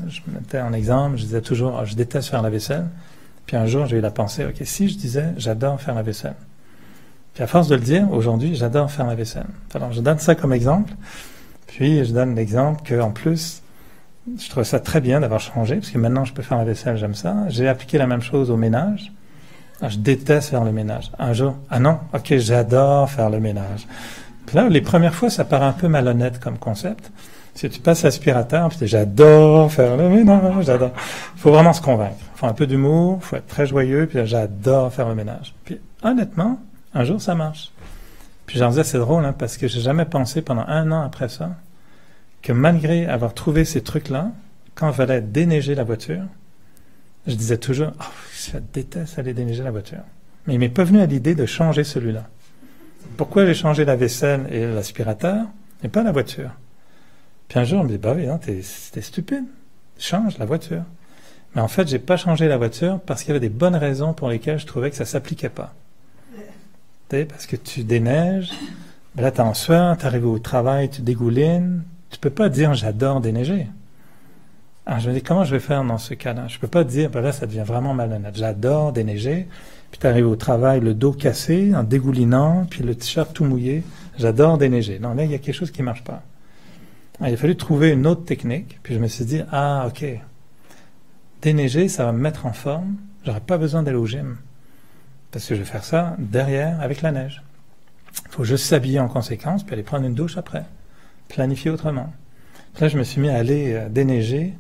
je me mettais en exemple, je disais toujours, je déteste faire la vaisselle. Puis un jour, j'ai eu la pensée, ok, si je disais, j'adore faire la vaisselle. Puis à force de le dire, aujourd'hui, j'adore faire la vaisselle. Alors, je donne ça comme exemple. Puis, je donne l'exemple qu'en plus, je trouve ça très bien d'avoir changé, parce que maintenant, je peux faire la vaisselle, j'aime ça. J'ai appliqué la même chose au ménage. Alors, je déteste faire le ménage. Un jour, non, ok, j'adore faire le ménage. Puis là, les premières fois, ça paraît un peu malhonnête comme concept. Si tu passes l'aspirateur, puis tu dis, j'adore faire le ménage, j'adore. Il faut vraiment se convaincre. Il faut un peu d'humour, il faut être très joyeux, puis là, j'adore faire le ménage. Puis honnêtement, un jour, ça marche. Puis j'en disais, c'est drôle, hein, parce que j'ai jamais pensé pendant 1 an après ça, que malgré avoir trouvé ces trucs-là, quand il fallait déneiger la voiture, je disais toujours, je déteste aller déneiger la voiture. Mais il m'est pas venu à l'idée de changer celui-là. Pourquoi j'ai changé la vaisselle et l'aspirateur, et pas la voiture? Puis un jour, on me dit, oui, non, t'es stupide. Change la voiture. Mais en fait, j'ai pas changé la voiture parce qu'il y avait des bonnes raisons pour lesquelles je trouvais que ça s'appliquait pas. Parce que tu déneiges, là, t'es en sueur, t'arrives au travail, tu dégoulines. Tu peux pas dire, j'adore déneiger. Alors, je me dis, comment je vais faire dans ce cas-là? Je peux pas dire, là, ça devient vraiment malhonnête. J'adore déneiger. Puis t'arrives au travail, le dos cassé, en dégoulinant, puis le t-shirt tout mouillé. J'adore déneiger. Non, là, il y a quelque chose qui marche pas. Alors, il a fallu trouver une autre technique, puis je me suis dit, ok, déneiger, ça va me mettre en forme, j'aurai pas besoin d'aller au gym, parce que je vais faire ça derrière, avec la neige. Il faut juste s'habiller en conséquence, puis aller prendre une douche après, planifier autrement. Puis là, je me suis mis à aller déneiger,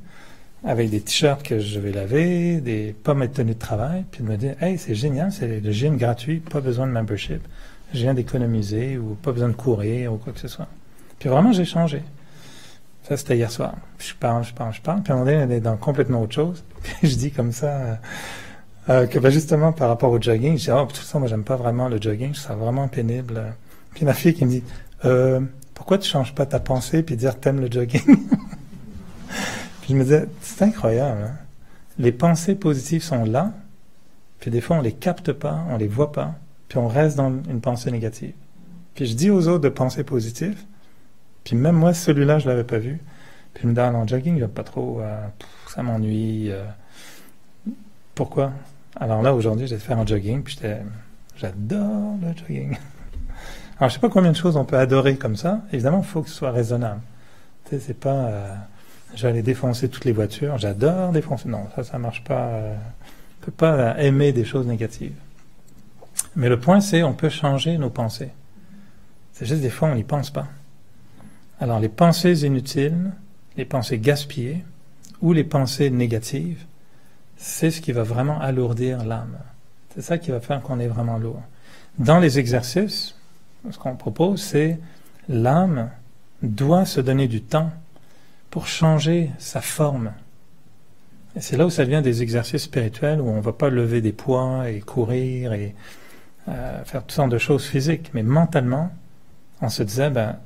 avec des t-shirts que je vais laver, pas mes tenues de travail, puis de me dire, hey, c'est génial, c'est le gym gratuit, pas besoin de membership, je viens d'économiser, ou pas besoin de courir, ou quoi que ce soit. Puis vraiment, j'ai changé. Ça, c'était hier soir. Je parle. Puis à un moment donné, on est dans complètement autre chose. Puis je dis comme ça que justement, par rapport au jogging, je dis, de toute façon, moi, j'aime pas vraiment le jogging. Je trouve ça vraiment pénible. Puis ma fille qui me dit, pourquoi tu changes pas ta pensée puis dire t'aimes le jogging? Puis je me disais, c'est incroyable. Hein? Les pensées positives sont là. Puis des fois, on les capte pas, on les voit pas. Puis on reste dans une pensée négative. Puis je dis aux autres de penser positif. Puis même moi, celui-là, je l'avais pas vu. Puis je me dis, en jogging, j'aime pas trop, ça m'ennuie. Pourquoi? Alors là, aujourd'hui, j'ai fait faire un jogging, puis j'adore le jogging. Alors, je sais pas combien de choses on peut adorer comme ça. Évidemment, il faut que ce soit raisonnable. Tu sais, c'est pas, je vais aller défoncer toutes les voitures. J'adore défoncer. Non, ça marche pas. On peut pas aimer des choses négatives. Mais le point, c'est, on peut changer nos pensées. C'est juste des fois, on n'y pense pas. Alors les pensées inutiles, les pensées gaspillées ou les pensées négatives, c'est ce qui va vraiment alourdir l'âme. C'est ça qui va faire qu'on est vraiment lourd. Dans les exercices, ce qu'on propose, c'est l'âme doit se donner du temps pour changer sa forme. Et c'est là où ça devient des exercices spirituels où on ne va pas lever des poids et courir et faire toutes sortes de choses physiques. Mais mentalement, on se disait, à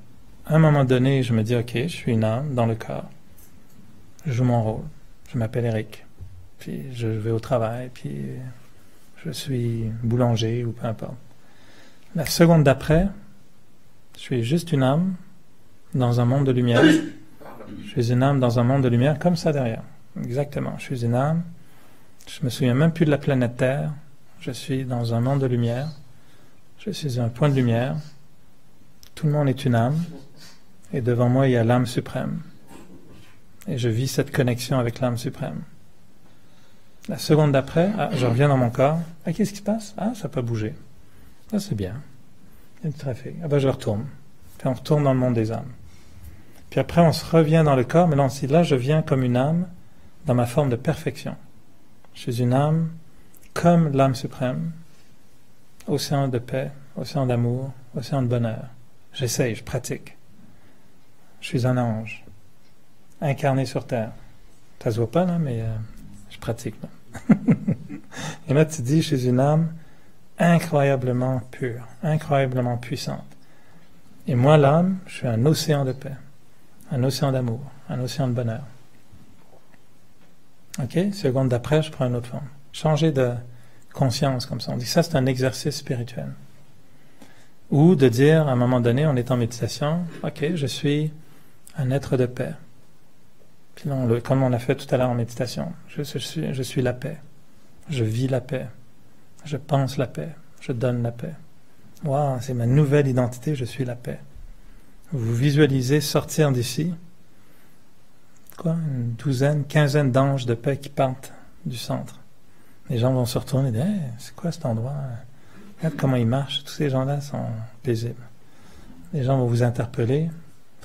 un moment donné, je me dis, ok, je suis une âme dans le corps. Je joue mon rôle. Je m'appelle Eric. Puis je vais au travail, puis je suis boulanger ou peu importe. La seconde d'après, je suis juste une âme dans un monde de lumière. Je suis une âme dans un monde de lumière comme ça derrière. Exactement. Je suis une âme. Je me souviens même plus de la planète Terre. Je suis dans un monde de lumière. Je suis un point de lumière. Tout le monde est une âme. Et devant moi, il y a l'âme suprême. Et je vis cette connexion avec l'âme suprême. La seconde d'après, je reviens dans mon corps. Qu'est-ce qui se passe? Ça peut bouger. Ça, c'est bien. Il y a du trafic. Je retourne. Puis on retourne dans le monde des âmes. Puis après, on se revient dans le corps, mais là, je viens comme une âme dans ma forme de perfection. Je suis une âme comme l'âme suprême, océan de paix, océan d'amour, océan de bonheur. J'essaye, je pratique. Je suis un ange, incarné sur terre. Ça se voit pas, là, mais je pratique. Là. Et là, tu dis, je suis une âme incroyablement pure, incroyablement puissante. Et moi, l'âme, je suis un océan de paix, un océan d'amour, un océan de bonheur. OK? Seconde d'après, je prends une autre forme. Changer de conscience comme ça. On dit que ça, c'est un exercice spirituel. Ou de dire, à un moment donné, on est en méditation, OK, je suis un être de paix. Puis là, comme on a fait tout à l'heure en méditation, je suis la paix. Je vis la paix. Je pense la paix. Je donne la paix. Waouh, c'est ma nouvelle identité, je suis la paix. Vous visualisez sortir d'ici, une douzaine, quinzaine d'anges de paix qui partent du centre. Les gens vont se retourner et dire, c'est quoi cet endroit? Regarde comment il marche. Tous ces gens-là sont paisibles. Les gens vont vous interpeller,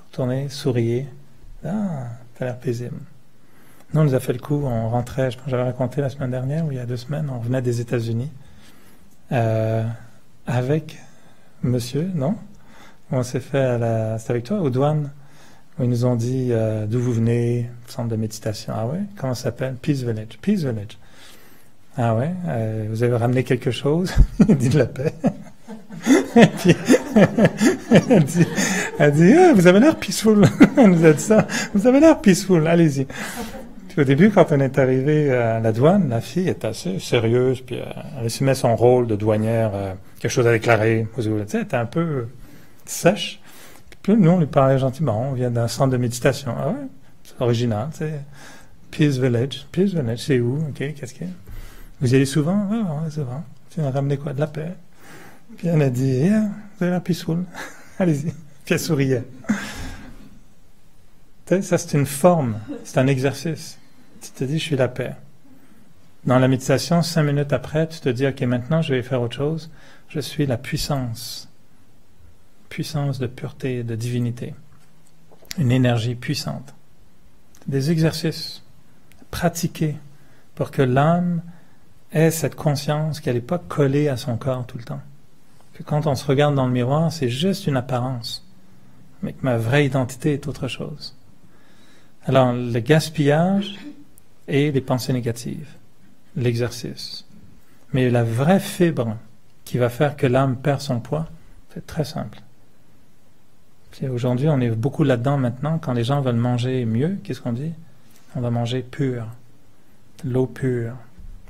retourner, souriez. Ça a l'air paisible. Nous, on nous a fait le coup, on rentrait, je pense que j'avais raconté la semaine dernière, ou il y a 2 semaines, on revenait des États-Unis avec monsieur, non? On s'est fait c'était avec toi, aux douanes, où ils nous ont dit d'où vous venez, centre de méditation. Ah ouais? Comment ça s'appelle? Peace Village. Peace Village. Ah ouais? Vous avez ramené quelque chose? Il dit de la paix. Et puis, elle dit vous avez l'air peaceful. Elle nous a dit ça. Vous avez l'air peaceful, allez-y. Puis au début, quand on est arrivé à la douane, la fille était assez sérieuse, puis elle assumait son rôle de douanière, quelque chose à déclarer. Elle était un peu sèche. Puis nous, on lui parlait gentiment. On vient d'un centre de méditation. Ah ouais? C'est original, c'est Peace Village. Peace Village, c'est où? OK, qu'est-ce qu'il y a? Vous y allez souvent? Oui, souvent. Tu as ramené quoi? De la paix. Puis elle a dit, vous avez l'air peaceful. Allez-y. Puis elle souriait. Ça, c'est une forme. C'est un exercice. Tu te dis, je suis la paix. Dans la méditation, 5 minutes après, tu te dis, OK, maintenant, je vais faire autre chose. Je suis la puissance. Puissance de pureté, de divinité. Une énergie puissante. Des exercices pratiqués pour que l'âme ait cette conscience qu'elle n'est pas collée à son corps tout le temps. Que quand on se regarde dans le miroir, c'est juste une apparence, mais que ma vraie identité est autre chose. Alors, le gaspillage et les pensées négatives, l'exercice. Mais la vraie fibre qui va faire que l'âme perd son poids, c'est très simple. Puis aujourd'hui, on est beaucoup là-dedans maintenant. Quand les gens veulent manger mieux, qu'est-ce qu'on dit? On va manger pur, l'eau pure,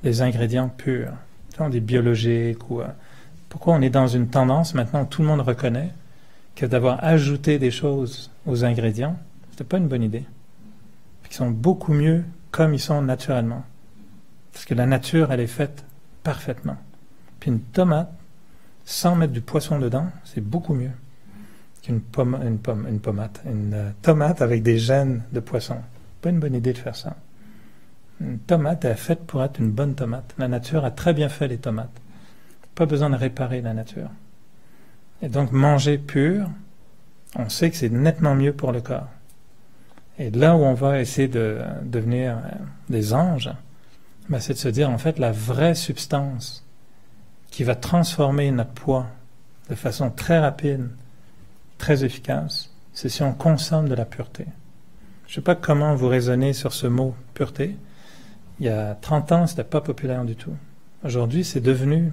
les ingrédients purs. On dit biologique ou... Pourquoi on est dans une tendance maintenant où tout le monde reconnaît que d'avoir ajouté des choses aux ingrédients, c'était pas une bonne idée. Puis qu'ils sont beaucoup mieux comme ils sont naturellement. Parce que la nature, elle est faite parfaitement. Puis une tomate, sans mettre du poisson dedans, c'est beaucoup mieux qu'une tomate avec des gènes de poisson. Pas une bonne idée de faire ça. Une tomate est faite pour être une bonne tomate. La nature a très bien fait les tomates. Pas besoin de réparer la nature. Et donc manger pur, On sait que c'est nettement mieux pour le corps. Et là où on va essayer de devenir des anges, ben c'est de se dire, en fait, la vraie substance qui va transformer notre poids de façon très rapide, très efficace, c'est si on consomme de la pureté. Je ne sais pas comment vous raisonnez sur ce mot « pureté ». Il y a 30 ans, ce n'était pas populaire du tout. Aujourd'hui, c'est devenu...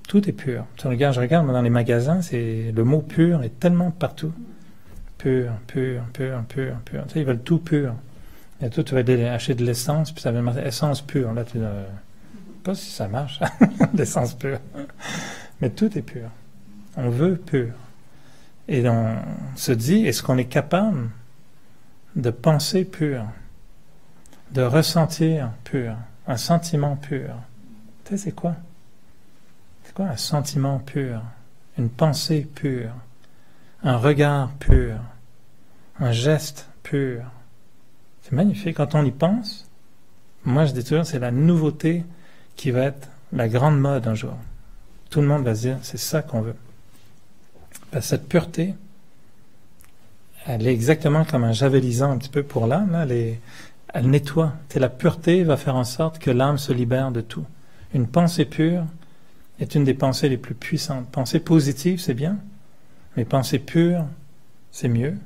Tout est pur. Je regarde dans les magasins, le mot « pur » est tellement partout. Pur, pur, pur, pur, pur. Tu sais, ils veulent tout pur. Et toi, tu vas acheter de l'essence, puis ça va marquer essence pure. Là, tu ne sais pas si ça marche, l'essence pure. Mais tout est pur. On veut pur. Et on se dit, est-ce qu'on est capable de penser pur, de ressentir pur, un sentiment pur? Tu sais, c'est quoi? C'est quoi un sentiment pur? Une pensée pure, un regard pur, un geste pur. C'est magnifique. Quand on y pense, moi je dis toujours, c'est la nouveauté qui va être la grande mode un jour. Tout le monde va se dire, c'est ça qu'on veut. Parce que cette pureté, elle est exactement comme un javelisant un petit peu pour l'âme. Là, elle nettoie. Et la pureté va faire en sorte que l'âme se libère de tout. Une pensée pure est une des pensées les plus puissantes. Pensée positive, c'est bien, mais pensée pure, c'est mieux.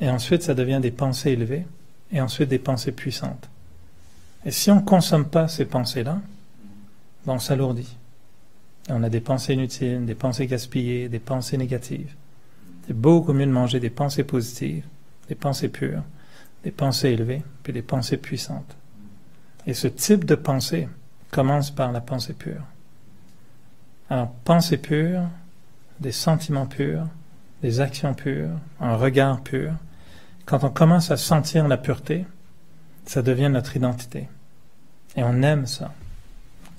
Et ensuite, ça devient des pensées élevées, et ensuite des pensées puissantes. Et si on ne consomme pas ces pensées-là, ben on s'alourdit. Et on a des pensées inutiles, des pensées gaspillées, des pensées négatives. C'est beaucoup mieux de manger des pensées positives, des pensées pures, des pensées élevées, puis des pensées puissantes. Et ce type de pensée commence par la pensée pure. Alors, pensée pure, des sentiments purs, des actions pures, un regard pur. Quand on commence à sentir la pureté, ça devient notre identité. Et on aime ça.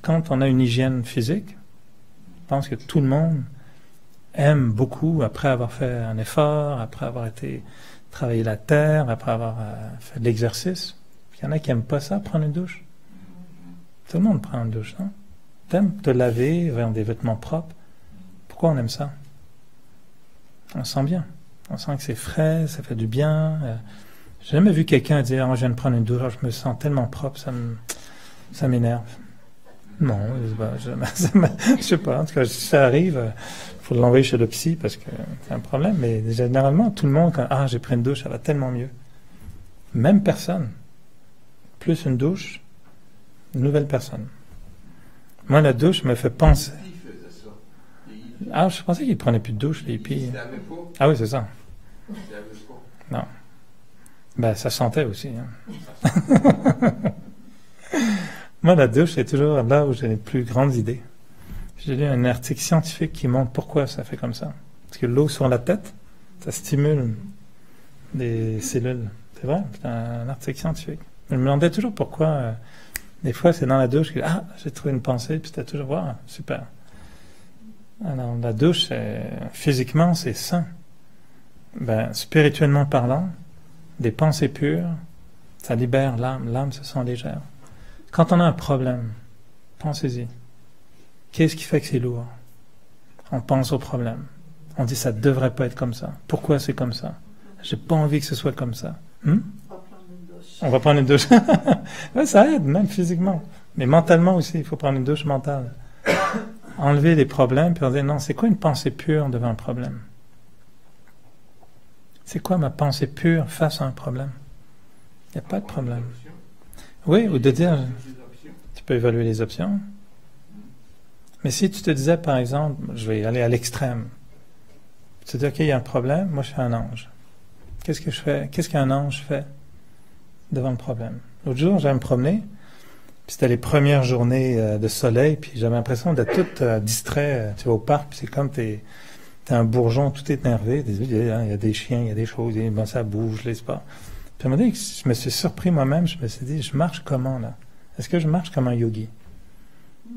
Quand on a une hygiène physique, je pense que tout le monde aime beaucoup, après avoir fait un effort, après avoir été travailler la terre, après avoir fait de l'exercice. Il y en a qui n'aiment pas ça, prendre une douche. Tout le monde prend une douche, non? T'aimes te laver, avoir des vêtements propres. Pourquoi on aime ça? On sent bien. On sent que c'est frais, ça fait du bien. J'ai jamais vu quelqu'un dire « je viens de prendre une douche, je me sens tellement propre, ça m'énerve. » Non, je sais pas. En tout cas, si ça arrive, il faut l'envoyer chez le psy parce que c'est un problème. Mais généralement, tout le monde, quand j'ai pris une douche, ça va tellement mieux. Même personne. Plus une douche, une nouvelle personne. Moi, la douche me fait penser. Ah, je pensais qu'ils prenaient plus de douche, les hippies. Ah oui, c'est ça. Non. Ben, ça sentait aussi. Hein. Moi, la douche, c'est toujours là où j'ai les plus grandes idées. J'ai lu un article scientifique qui montre pourquoi ça fait comme ça. Parce que l'eau sur la tête, ça stimule des cellules. C'est vrai, c'est un article scientifique. Je me demandais toujours pourquoi. Des fois, c'est dans la douche que j'ai trouvé une pensée, puis c'était toujours super. Alors, la douche, physiquement, c'est sain. Ben, spirituellement parlant, des pensées pures, ça libère l'âme. L'âme se sent légère. Quand on a un problème, pensez-y. Qu'est-ce qui fait que c'est lourd? On pense au problème. On dit ça ne devrait pas être comme ça. Pourquoi c'est comme ça? J'ai pas envie que ce soit comme ça. On va prendre une douche. Ouais, ça aide, même physiquement. Mais mentalement aussi, il faut prendre une douche mentale. Enlever les problèmes, puis on dit non, c'est quoi une pensée pure devant un problème? C'est quoi ma pensée pure face à un problème? Il n'y a pas de problème. Oui, ou de dire, tu peux évaluer les options. Mais si tu te disais, par exemple, je vais aller à l'extrême, tu te dis, OK, il y a un problème, moi je suis un ange. Qu'est-ce que je fais? Qu'est-ce qu'un ange fait devant le problème? L'autre jour, j'allais me promener, puis c'était les premières journées de soleil, puis j'avais l'impression d'être tout distrait, tu vas au parc, puis c'est comme t'es un bourgeon, tout est énervé, il y a des chiens, il y a des choses, ben, ça bouge, je sais pas. Puis à un moment donné, je me suis surpris moi-même, je me suis dit, je marche comment là? Est-ce que je marche comme un yogi?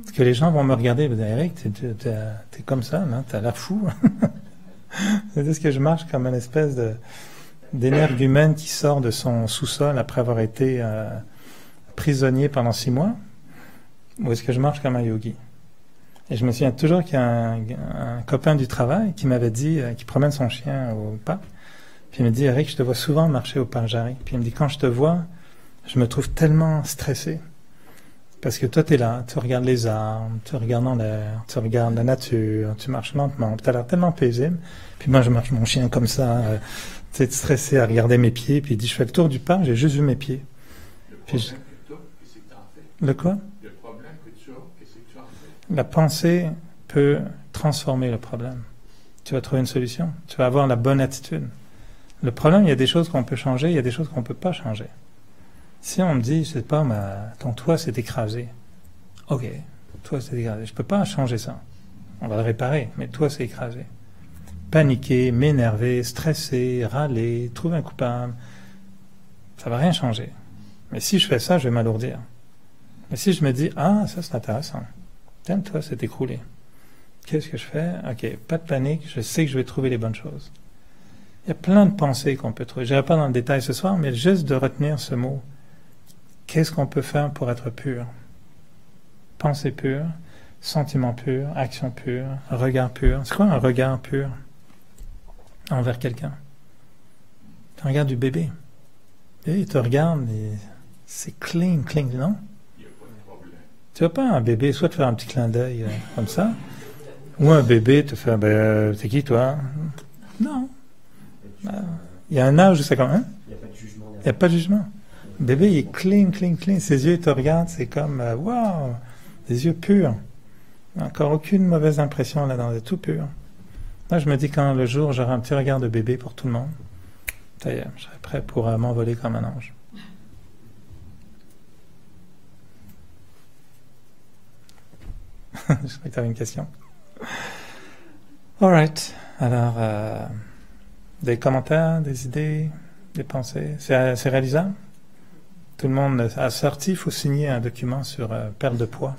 Parce que les gens vont me regarder et me dire, Eric, t'es comme ça, non? T'as l'air fou. Est-ce que je marche comme une espèce d'énergumène qui sort de son sous-sol après avoir été prisonnier pendant 6 mois? Ou est-ce que je marche comme un yogi? Et je me souviens toujours qu'il y a un copain du travail qui m'avait dit, qui promène son chien au parc, puis il me dit, Eric, je te vois souvent marcher au parc Jarry. Puis il me dit, quand je te vois, je me trouve tellement stressé. Parce que toi, tu es là, tu regardes les arbres, tu regardes dans l'air, tu regardes la nature, tu marches lentement, tu as l'air tellement paisible. Puis moi, je marche mon chien comme ça, tu sais, stressé à regarder mes pieds. Puis il dit, je fais le tour du parc, j'ai juste vu mes pieds. Le problème que tu as, qu'est-ce que tu en fais? Le quoi? Le problème que tu as, qu'est-ce que tu en fais? La pensée peut transformer le problème. Tu vas trouver une solution. Tu vas avoir la bonne attitude. Le problème, il y a des choses qu'on peut changer, il y a des choses qu'on ne peut pas changer. Si on me dit, je sais pas, ton toit s'est écrasé. Ok, toi c'est écrasé. Je peux pas changer ça. On va le réparer, mais toi c'est écrasé. Paniquer, m'énerver, stresser, râler, trouver un coupable, ça va rien changer. Mais si je fais ça, je vais m'alourdir. Mais si je me dis, ah, ça c'est intéressant. Tiens, toi c'est écroulé. Qu'est-ce que je fais? Ok, pas de panique, je sais que je vais trouver les bonnes choses. Il y a plein de pensées qu'on peut trouver. Je n'irai pas dans le détail ce soir, mais juste de retenir ce mot. Qu'est-ce qu'on peut faire pour être pur? Pensée pure, sentiment pur, action pure, regard pur. C'est quoi un regard pur envers quelqu'un? Tu regardes du bébé. Et il te regarde et c'est clean, non? Il n'y a pas de problème. Tu vas pas un bébé soit te faire un petit clin d'œil comme ça, ou un bébé te faire, c'est qui toi? Non. Il y a un âge où c'est comme, hein? Il n'y a pas de jugement. Il n'y a pas de jugement. Le bébé, il est clean. Ses yeux, ils te regardent, c'est comme, waouh, des yeux purs. Encore aucune mauvaise impression là-dedans, c'est tout pur. Là, je me dis, quand le jour, j'aurai un petit regard de bébé pour tout le monde, ça y est, je serai prêt pour m'envoler comme un ange. Je crois que tu avais une question. All right. Alors, des commentaires, des idées, des pensées. C'est réalisable? Tout le monde a sorti, il faut signer un document sur perte de poids.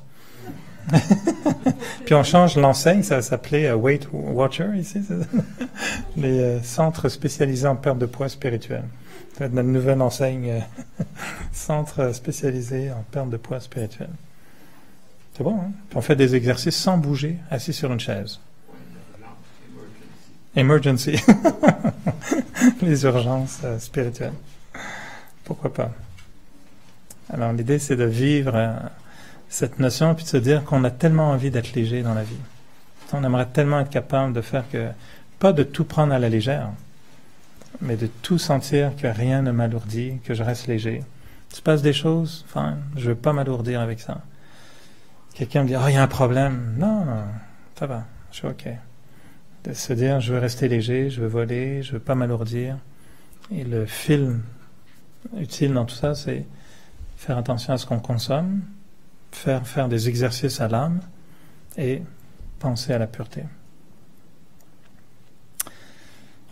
Puis on change l'enseigne, ça s'appelait Weight Watcher ici, les centres spécialisés en perte de poids spirituelle. Ça va être notre nouvelle enseigne, centre spécialisé en perte de poids spirituelle. C'est bon, hein? Puis on fait des exercices sans bouger, assis sur une chaise. Emergency. Les urgences spirituelles. Pourquoi pas? Alors l'idée c'est de vivre cette notion puis de se dire qu'on a tellement envie d'être léger dans la vie. On aimerait tellement être capable de faire que, pas de tout prendre à la légère, mais de tout sentir que rien ne m'alourdit, que je reste léger. Il se passe des choses, enfin, je veux pas m'alourdir avec ça. Quelqu'un me dit, il y a un problème. Non, ça va, je suis ok. De se dire, je veux rester léger, je veux voler, je veux pas m'alourdir. Et le fil utile dans tout ça, c'est faire attention à ce qu'on consomme, faire des exercices à l'âme et penser à la pureté.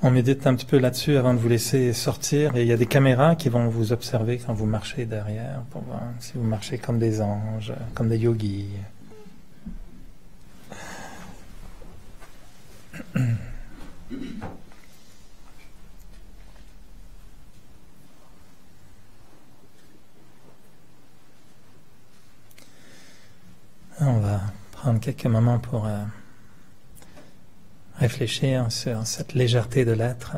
On médite un petit peu là-dessus avant de vous laisser sortir. Et il y a des caméras qui vont vous observer quand vous marchez derrière pour voir si vous marchez comme des anges, comme des yogis. On va prendre quelques moments pour réfléchir sur cette légèreté de l'être.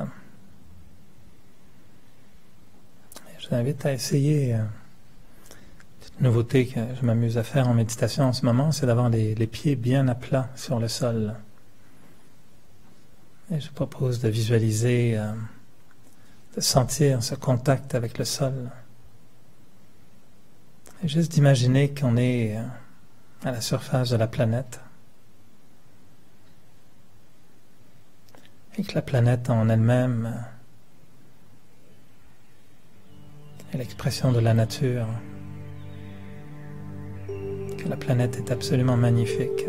Je vous invite à essayer cette nouveauté que je m'amuse à faire en méditation en ce moment, c'est d'avoir les pieds bien à plat sur le sol. Et je propose de visualiser, de sentir ce contact avec le sol. Et juste d'imaginer qu'on est à la surface de la planète. Et que la planète en elle-même est l'expression de la nature. Que la planète est absolument magnifique.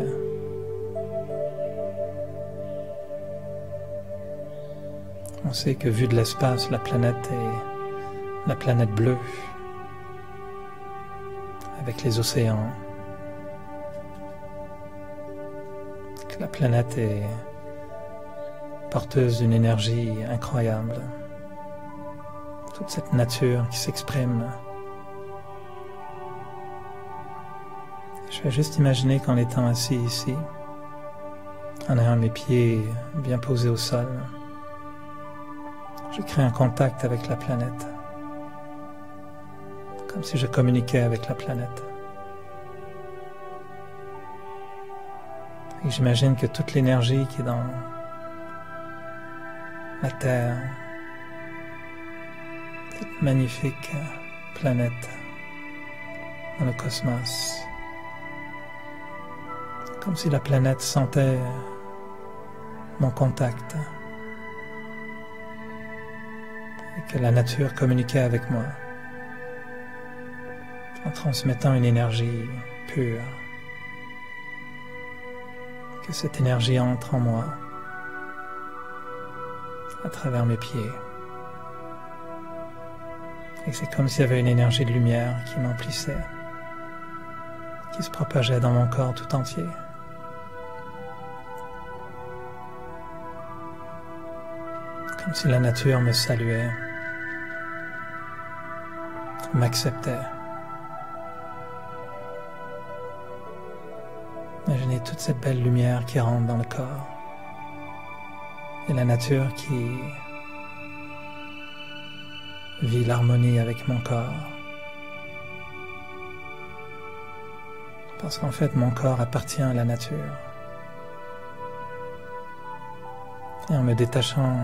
On sait que vu de l'espace, la planète est la planète bleue, avec les océans. Que la planète est porteuse d'une énergie incroyable. Toute cette nature qui s'exprime. Je vais juste imaginer qu'en étant assis ici, en ayant mes pieds bien posés au sol, je crée un contact avec la planète, comme si je communiquais avec la planète. Et j'imagine que toute l'énergie qui est dans la Terre, cette magnifique planète dans le cosmos, comme si la planète sentait mon contact et que la nature communiquait avec moi en transmettant une énergie pure, que cette énergie entre en moi à travers mes pieds. Et c'est comme s'il y avait une énergie de lumière qui m'emplissait, qui se propageait dans mon corps tout entier. Comme si la nature me saluait, m'acceptait. Imaginez toute cette belle lumière qui rentre dans le corps et la nature qui vit l'harmonie avec mon corps. Parce qu'en fait, mon corps appartient à la nature. Et en me détachant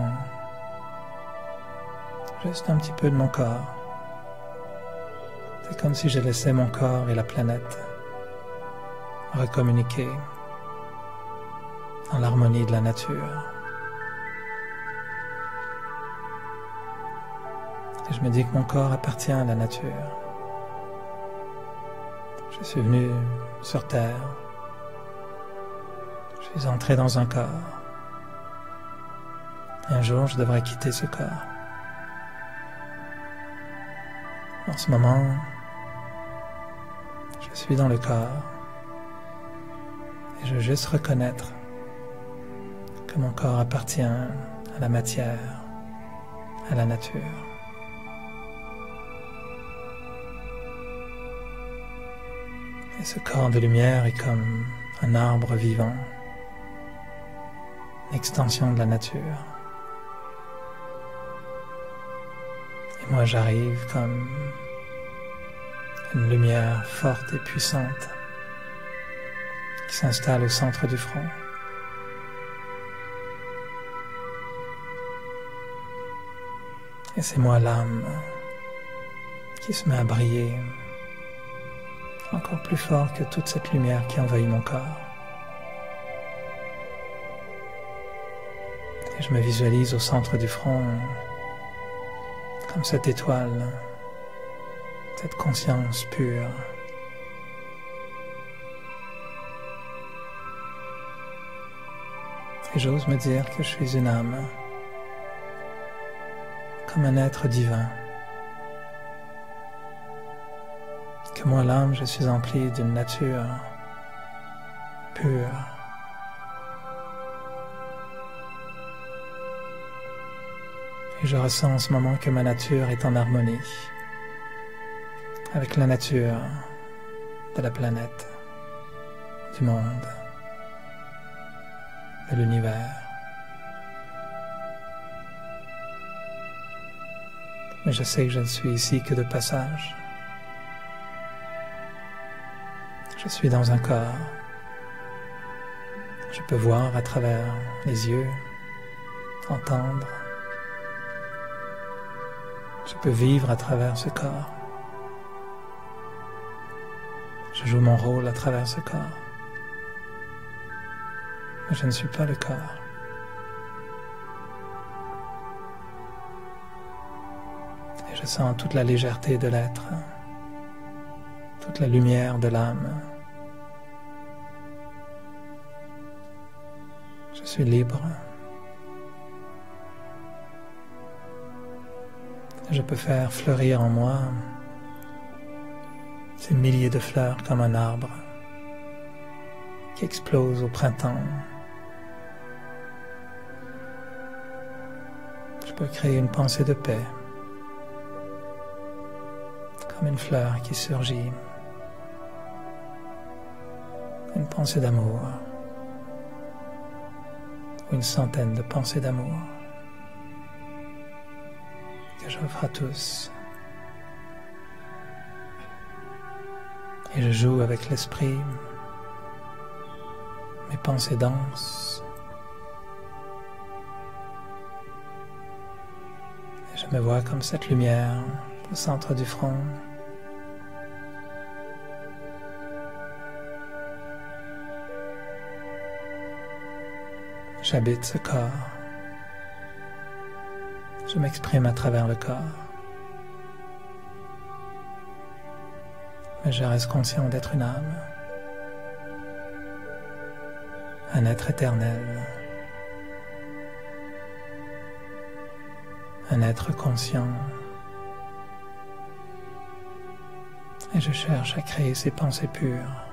juste un petit peu de mon corps, c'est comme si je laissais mon corps et la planète recommuniquer dans l'harmonie de la nature. Et je me dis que mon corps appartient à la nature. Je suis venu sur Terre. Je suis entré dans un corps. Et un jour, je devrais quitter ce corps. En ce moment, je suis dans le corps. Et je veux juste reconnaître que mon corps appartient à la matière, à la nature. Et ce corps de lumière est comme un arbre vivant, une extension de la nature. Et moi j'arrive comme une lumière forte et puissante qui s'installe au centre du front. Et c'est moi l'âme qui se met à briller encore plus fort que toute cette lumière qui envahit mon corps. Et je me visualise au centre du front comme cette étoile, cette conscience pure. Et j'ose me dire que je suis une âme, comme un être divin. Que moi, l'âme, je suis empli d'une nature pure. Et je ressens en ce moment que ma nature est en harmonie avec la nature de la planète, du monde, de l'univers. Mais je sais que je ne suis ici que de passage. Je suis dans un corps. Je peux voir à travers les yeux, entendre. Je peux vivre à travers ce corps. Je joue mon rôle à travers ce corps. Mais je ne suis pas le corps. Et je sens toute la légèreté de l'être, toute la lumière de l'âme. Je suis libre. Je peux faire fleurir en moi ces milliers de fleurs comme un arbre qui explose au printemps. Je peux créer une pensée de paix, comme une fleur qui surgit pensées d'amour, ou une centaine de pensées d'amour que j'offre à tous. Et je joue avec l'esprit, mes pensées dansent. Et je me vois comme cette lumière au centre du front. J'habite ce corps. Je m'exprime à travers le corps. Mais je reste conscient d'être une âme, un être éternel, un être conscient. Et je cherche à créer ces pensées pures,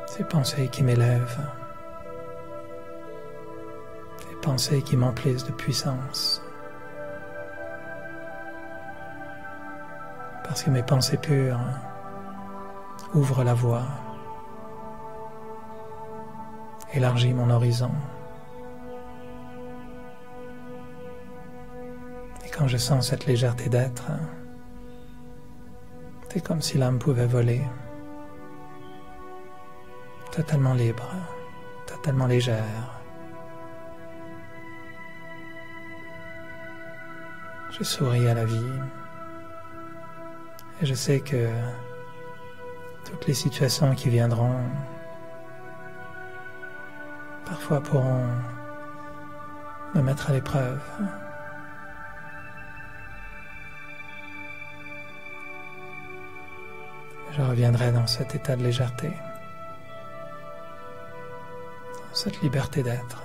ces pensées qui m'élèvent, ces pensées qui m'emplissent de puissance. Parce que mes pensées pures ouvrent la voie, élargissent mon horizon. Et quand je sens cette légèreté d'être, c'est comme si l'âme pouvait voler, totalement libre, totalement légère. Je souris à la vie. Et je sais que toutes les situations qui viendront parfois pourront me mettre à l'épreuve. Je reviendrai dans cet état de légèreté, dans cette liberté d'être,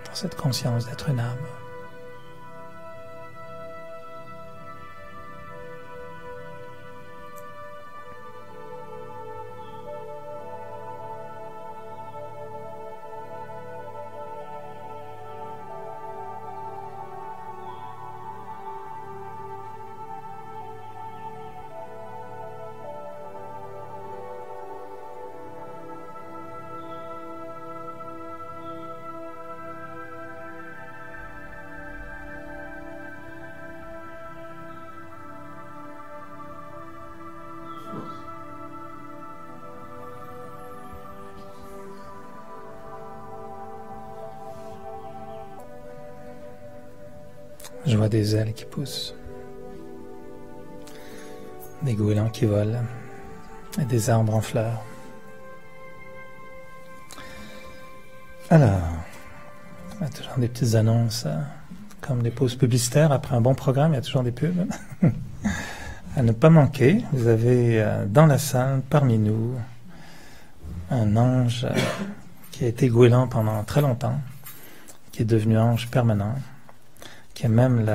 dans cette conscience d'être une âme. Je vois des ailes qui poussent, des goélands qui volent et des arbres en fleurs. Alors, il y a toujours des petites annonces, comme des pauses publicitaires. Après un bon programme, il y a toujours des pubs. À ne pas manquer, vous avez dans la salle, parmi nous, un ange qui a été goéland pendant très longtemps, qui est devenu ange permanent, qui a même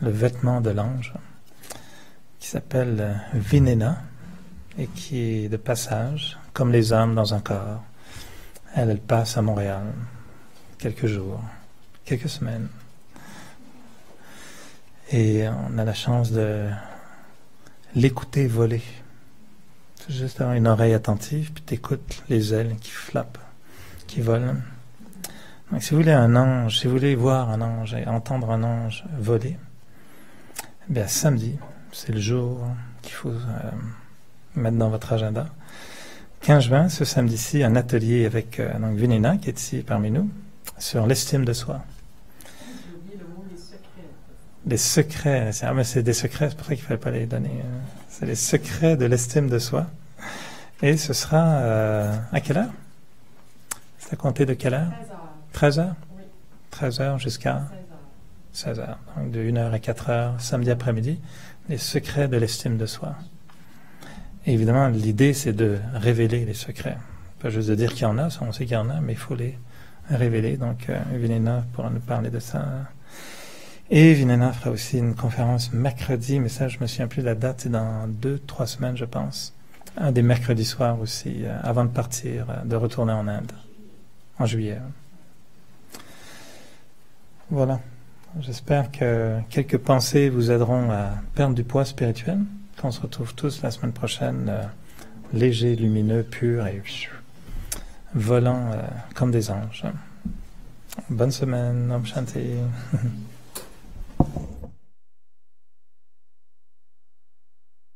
le vêtement de l'ange, qui s'appelle Vinena, et qui est de passage, comme les âmes dans un corps. Elle passe à Montréal quelques jours, quelques semaines. Et on a la chance de l'écouter voler. C'est juste avoir une oreille attentive, puis t'écoutes les ailes qui flappent, qui volent. Donc, si vous voulez un ange, si vous voulez voir un ange et entendre un ange voler, eh bien, samedi, c'est le jour qu'il faut mettre dans votre agenda. 15 juin, ce samedi-ci, un atelier avec donc Vinena, qui est ici parmi nous, sur l'estime de soi. J'ai oublié le mot, les secrets. Les secrets, mais c'est des secrets, c'est pour ça qu'il ne fallait pas les donner. C'est les secrets de l'estime de soi. Et ce sera à quelle heure? C'est à compter de quelle heure? 13 heures. Oui. 13 heures jusqu'à 16 heures. Donc de 1h à 4h, samedi après-midi, les secrets de l'estime de soi. Et évidemment, l'idée, c'est de révéler les secrets. Pas juste de dire qu'il y en a, ça on sait qu'il y en a, mais il faut les révéler. Donc Vinena pourra nous parler de ça. Et Vinena fera aussi une conférence mercredi, mais ça je me souviens plus de la date, c'est dans 2-3 semaines je pense. Un des mercredis soirs aussi, avant de partir, de retourner en Inde, en juillet. Voilà. J'espère que quelques pensées vous aideront à perdre du poids spirituel, qu'on se retrouve tous la semaine prochaine, légers, lumineux, purs et volants comme des anges. Bonne semaine, Om Shanti.